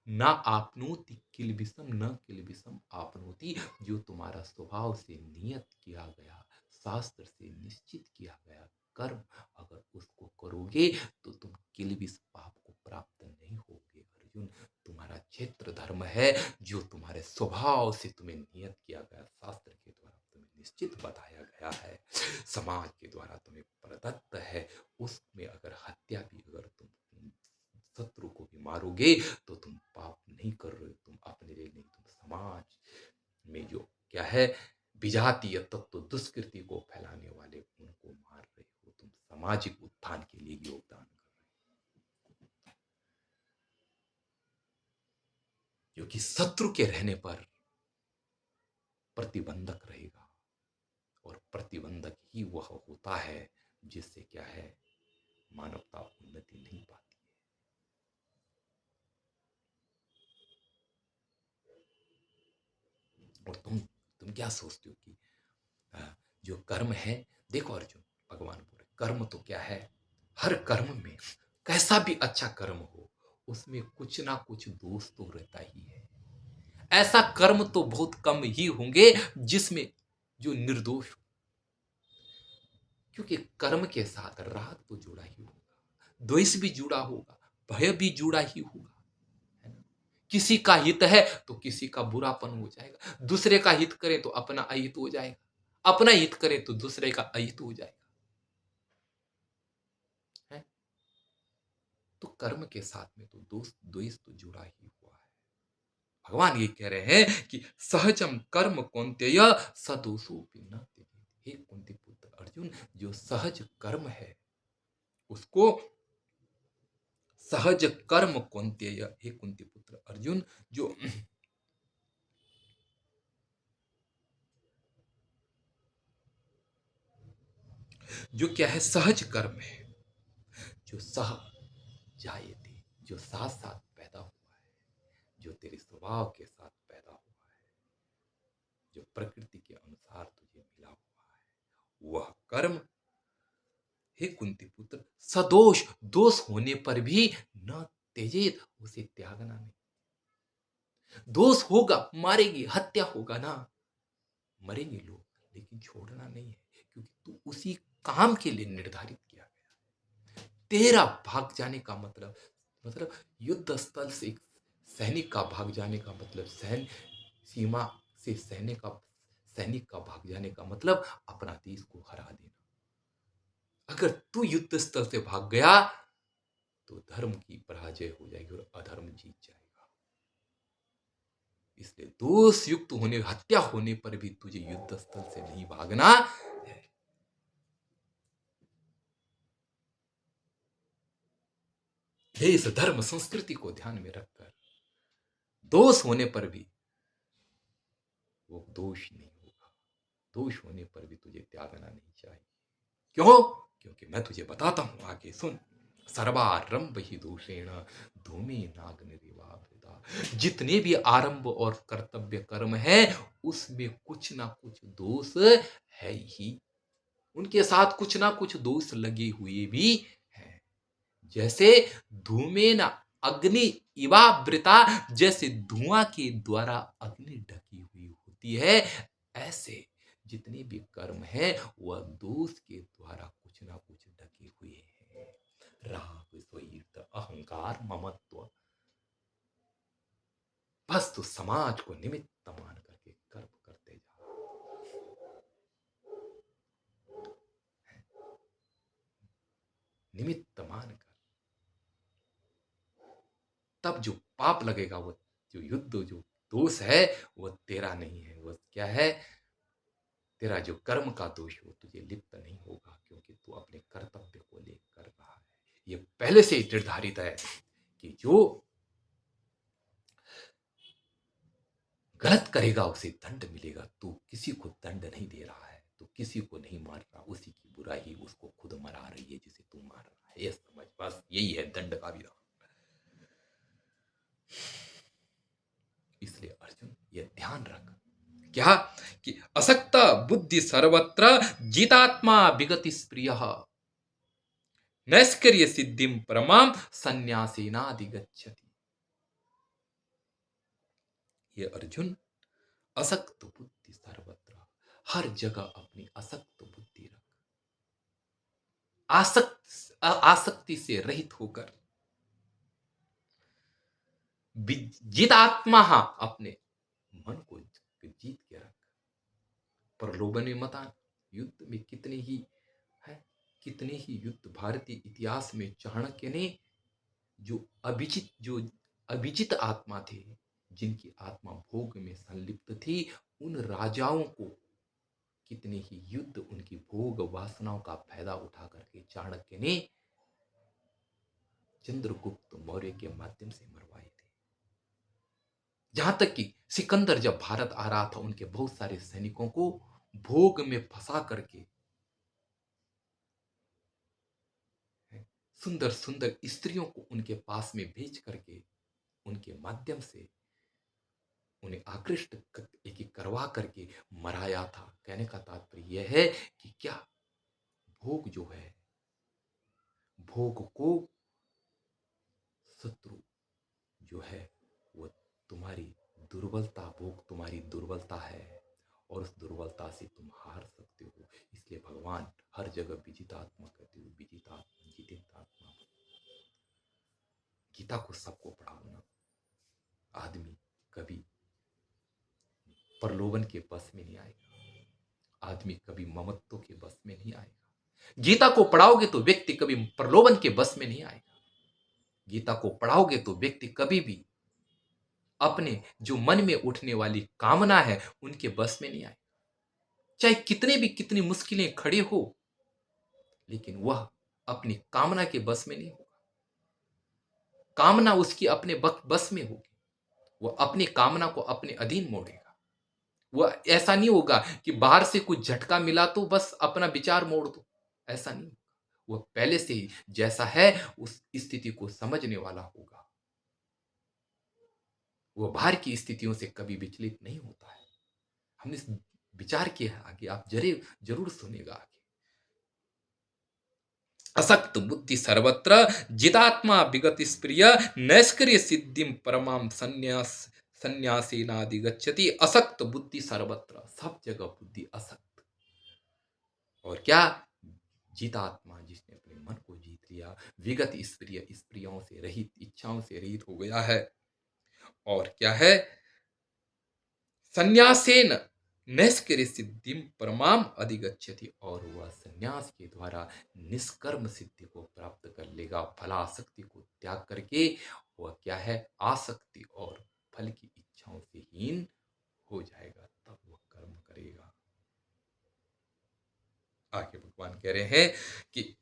Speaker 1: न आपनोति किल्बिषम, न किल्बिषम आपनोति, जो तुम्हारा स्वभाव से नियत किया गया, शास्त्र से निश्चित किया गया कर्म अगर उसको करोगे तो तुम किल्बिष पाप को प्राप्त नहीं होगे अर्जुन। तुम्हारा क्षेत्र धर्म है जो तुम्हारे स्वभाव से तुम्हें नियत किया गया, शास्त्र के द्वारा तुम्हें निश्चित बताया गया है, समाज के द्वारा तुम्हें प्रदत्त है, उसमें अगर हत्या भी अगर तुम शत्रु को भी मारोगे तो तुम पाप नहीं कर रहे हो, तुम अपने लिए नहीं, तुम समाज में जो क्या है विजातीय तत्व दुष्कृति को फैलाने वाले उनको मार रहे हो, तुम सामाजिक उत्थान के लिए योगदान कर रहे हो। क्योंकि शत्रु के रहने पर प्रतिबंधक रहेगा और प्रतिबंधक ही वह होता है जिससे क्या है मानवता उन्नति नहीं पाती। और तुम क्या सोचते हो कि जो कर्म है, देखो अर्जुन, भगवान बोले कर्म तो क्या है, हर कर्म में कैसा भी अच्छा कर्म हो उसमें कुछ ना कुछ दोष तो रहता ही है। ऐसा कर्म तो बहुत कम ही होंगे जिसमें जो निर्दोष हो, क्योंकि कर्म के साथ राग तो जुड़ा ही होगा, द्वेष भी जुड़ा होगा, भय भी जुड़ा ही होगा, है ना? किसी का हित है तो किसी का बुरापन हो जाएगा, दूसरे का हित करें तो अपना अहित हो जाएगा, अपना हित करें तो दूसरे का अहित हो जाएगा, है? तो कर्म के साथ में तो दोष द्वेष तो जुड़ा ही हुआ है। भगवान ये कह रहे हैं कि सहजम कर्म कौन्तेय सदोषो न त्यजेत। हे कुंती पुत्र अर्जुन, जो सहज कर्म है उसको सहज कर्म कौन्तेय, हे कुंती पुत्र अर्जुन, जो क्या है सहज कर्म है, जो सह जायते, जो साथ साथ पैदा हुआ है, जो तेरे स्वभाव के साथ पैदा हुआ है, जो प्रकृति के अनुसार तुझे मिला हुआ है, वह कर्म हे कुंती पुत्र सदोष, दोष होने पर भी न त्यजेत, उसे त्यागना नहीं। दोष होगा, मारेगी, हत्या होगा ना, मरेंगे लोग, लेकिन छोड़ना नहीं है, क्योंकि तू उसी काम के लिए निर्धारित किया गया। तेरा भाग जाने का मतलब युद्ध स्थल से एक सैनिक का भाग जाने का मतलब, सीमा से सैनिक का भाग जाने का मतलब अपना देश को हरा देना। अगर तू युद्ध स्थल से भाग गया तो धर्म की पराजय हो जाएगी और अधर्म जीत जाएगा। इसलिए दोष युक्त होने, हत्या होने पर भी तुझे युद्ध स्थल से नहीं भागना है। देश धर्म संस्कृति को ध्यान में रखकर दोष होने पर भी वो दोष नहीं होगा, दोष होने पर भी तुझे त्यागना नहीं चाहिए। क्यों? क्योंकि मैं तुझे बताता हूं, आगे सुन। सर्वारंभ ही दोषेण धूमे नाग्निरिवावृता, जितने भी आरंभ और कर्तव्य कर्म है उसमें कुछ ना कुछ दोष है ही, उनके साथ कुछ ना कुछ दोष लगे हुए भी हैं। जैसे धूमेन अग्नि इवावृता, जैसे धुआं के द्वारा अग्नि ढकी हुई होती है, ऐसे जितने भी कर्म है वह दोष के द्वारा कुछ ना कुछ ढके हुए हैं। राग द्वेष अहंकार ममत्व, बस तो समाज को निमित्त मान करके कर्म करते जा, निमित्त मानकर, तब जो पाप लगेगा, वो जो युद्ध जो दोष है वो तेरा नहीं है, वो क्या है, तेरा जो कर्म का दोष वो तुझे लिप्त नहीं होगा, क्योंकि तू अपने कर्तव्य को लेकर रहा है। ये पहले से ही निर्धारित है कि जो गलत करेगा उसे दंड मिलेगा, तू किसी को दंड नहीं दे रहा है, तो किसी को नहीं मार रहा, उसी की बुराई उसको खुद मरा रही है जिसे तू मार रहा है। ये समझ, बस यही है दंड का विधान। इसलिए अर्जुन ये ध्यान रख, क्या कि असक्त बुद्धि सर्वत्र जितात्मा विगति स्प्रिय नैष्कर्य सिद्धिम परमाम संन्यासेनाधिगच्छति। ये अर्जुन, असक्त बुद्धि सर्वत्र, हर जगह अपनी असक्त बुद्धि रख, आसक्ति से रहित होकर, जितात्मा अपने मन को जीत के रख। प्रलोभन में मत आना। युद्ध में कितने ही है, कितने ही युद्ध भारतीय इतिहास में चाणक्य ने जो अभिजित आत्मा थे, जिनकी आत्मा भोग में संलिप्त थी, उन राजाओं को कितने ही युद्ध उनकी भोग वासनाओं का फायदा उठा करके चाणक्य ने चंद्रगुप्त मौर्य के माध्यम से मरवाए थे। जहां तक कि सिकंदर जब भारत आ रहा था, उनके बहुत सारे सैनिकों को भोग में फंसा करके, सुंदर सुंदर स्त्रियों को उनके पास में भेज करके, उनके माध्यम से उन्हें आकृष्ट एक एक करवा करके मराया था। कहने का तात्पर्य यह है कि क्या भोग जो है, भोग को शत्रु जो है वो तुम्हारी दुर्बलता, भोग तुम्हारी दुर्बलता है और उस दुर्बलता से तुम हार सकते हो। इसलिए भगवान हर जगह विजितात्मा कहते हो, विजितात्मा, जितेंद्रात्मा। गीता को सबको पढ़ाओ ना। आदमी कभी प्रलोभन के बस में नहीं आएगा, आदमी कभी ममत्व के बस में नहीं आएगा। गीता को पढ़ाओगे तो व्यक्ति कभी प्रलोभन के बस में नहीं आएगा। गीता को पढ़ाओगे तो व्यक्ति कभी भी अपने जो मन में उठने वाली कामना है उनके बस में नहीं आएगा। चाहे कितनी मुश्किलें खड़ी हो, लेकिन वह अपनी कामना के बस में नहीं होगा। कामना उसकी अपने बस में होगी, वह अपनी कामना को अपने अधीन मोड़ेगा। वह ऐसा नहीं होगा कि बाहर से कुछ झटका मिला तो बस अपना विचार मोड़ दो, ऐसा नहीं होगा। वह पहले से ही जैसा है उस स्थिति को समझने वाला होगा। वह बाहर की स्थितियों से कभी विचलित नहीं होता है। हमने इस विचार किया है, आगे आप जरूर सुनेगा आगे। असक्त बुद्धि सर्वत्र जितात्मा विगति स्प्रिय नैष्कर्य सिद्धिम परमाम संन्यासेनाधिगच्छति। असक्त बुद्धि सर्वत्र, सब जगह बुद्धि असक्त। और क्या? जितात्मा, जिसने अपने मन को जीत लिया, विगत स्प्रिय, स्प्रियों से रहित, इच्छाओं से रहित हो गया है। और क्या है? संन्यासेन नैष्कर्य सिद्धिम परमाम अधिगच्छति, और वह संन्यास के द्वारा निष्कर्म सिद्धि को प्राप्त कर लेगा। फलासक्ति को त्याग करके वह क्या है? आसक्ति और फल की इच्छाओं से हीन हो जाएगा, तब वह कर्म करेगा। आगे भगवान कह रहे हैं कि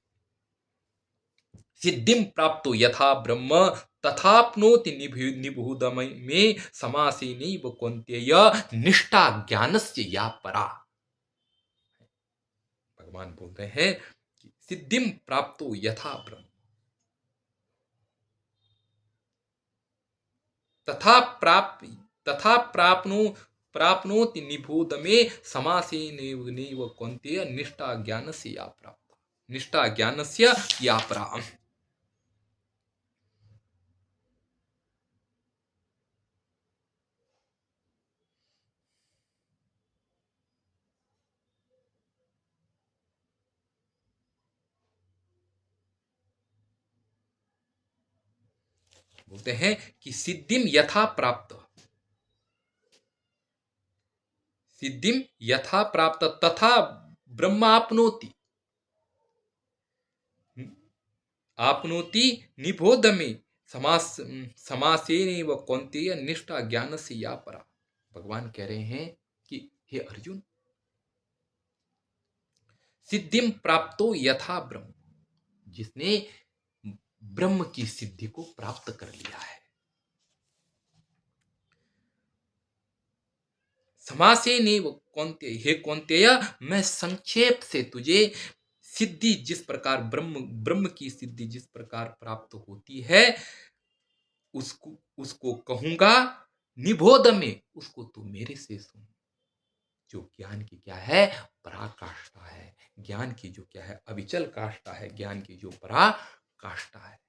Speaker 1: सिद्धिम प्राप्तो यथा ब्रह्म तथाप्नोति निबुधम में समासेनैव कौन्तेय निष्ठा ज्ञानस्य या परा। भगवान बोल रहे हैं कि सिद्धिम प्राप्तो यथा ब्रह्म, तथा प्राप्नोति निबोध में समासेनैव कौन्तेय निष्ठा ज्ञानस्य या परा, निष्ठा ज्ञानस्य या परा। बोलते हैं कि सिद्धिम यथा प्राप्त, सिद्धिम यथा प्राप्त तथा ब्रह्माप्नोति, आपनोति निबोध में समासेनैव कौन्तेय निष्ठा ज्ञान से या परा। भगवान कह रहे हैं कि हे अर्जुन, सिद्धिम प्राप्तो यथा ब्रह्म, जिसने ब्रह्म की सिद्धि को प्राप्त कर लिया है, समासेनैव कौन्तेय, हे कौन्तेय, मैं संक्षेप से तुझे सिद्धि जिस प्रकार ब्रह्म ब्रह्म की सिद्धि जिस प्रकार प्राप्त होती है उसको उसको कहूंगा। निबोध में उसको तू मेरे से सुन। जो ज्ञान की क्या है, पराकाष्ठा है। ज्ञान की जो क्या है, अविचल काष्ठा है। ज्ञान की जो पराकाष्ठा है।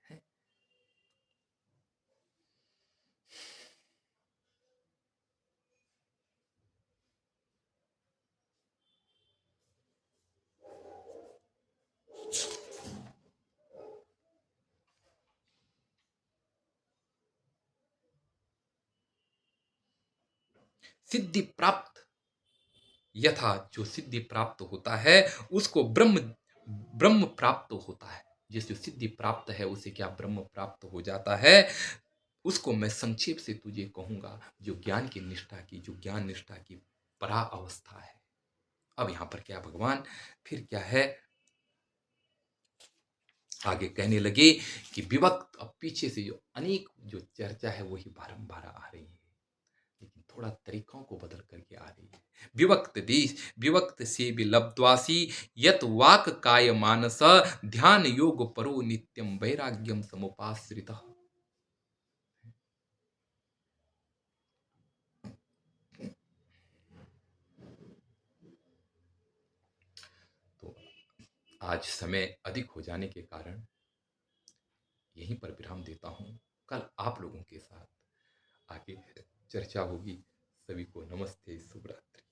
Speaker 1: सिद्धि प्राप्त, यथा जो सिद्धि प्राप्त होता है उसको ब्रह्म ब्रह्म प्राप्त होता है। जिस जो सिद्धि प्राप्त है उसे क्या ब्रह्म प्राप्त हो जाता है। उसको मैं संक्षेप से तुझे कहूंगा। जो ज्ञान की निष्ठा की, जो ज्ञान निष्ठा की परा अवस्था है। अब यहां पर क्या भगवान फिर क्या है, आगे कहने लगे कि विभक्त, अब पीछे से जो अनेक जो चर्चा है वही बारंबार आ रही है, लेकिन थोड़ा तरीकों को बदल करके आ रही है। विभक्त देश, विभक्त से विलब्ध्वासी यत वाक काय मानस ध्यान योग परो नित्यम वैराग्यम समुपाश्रित। तो आज समय अधिक हो जाने के कारण यहीं पर विराम देता हूं। कल आप लोगों के साथ आगे चर्चा होगी। सभी को नमस्ते, शुभ रात्रि।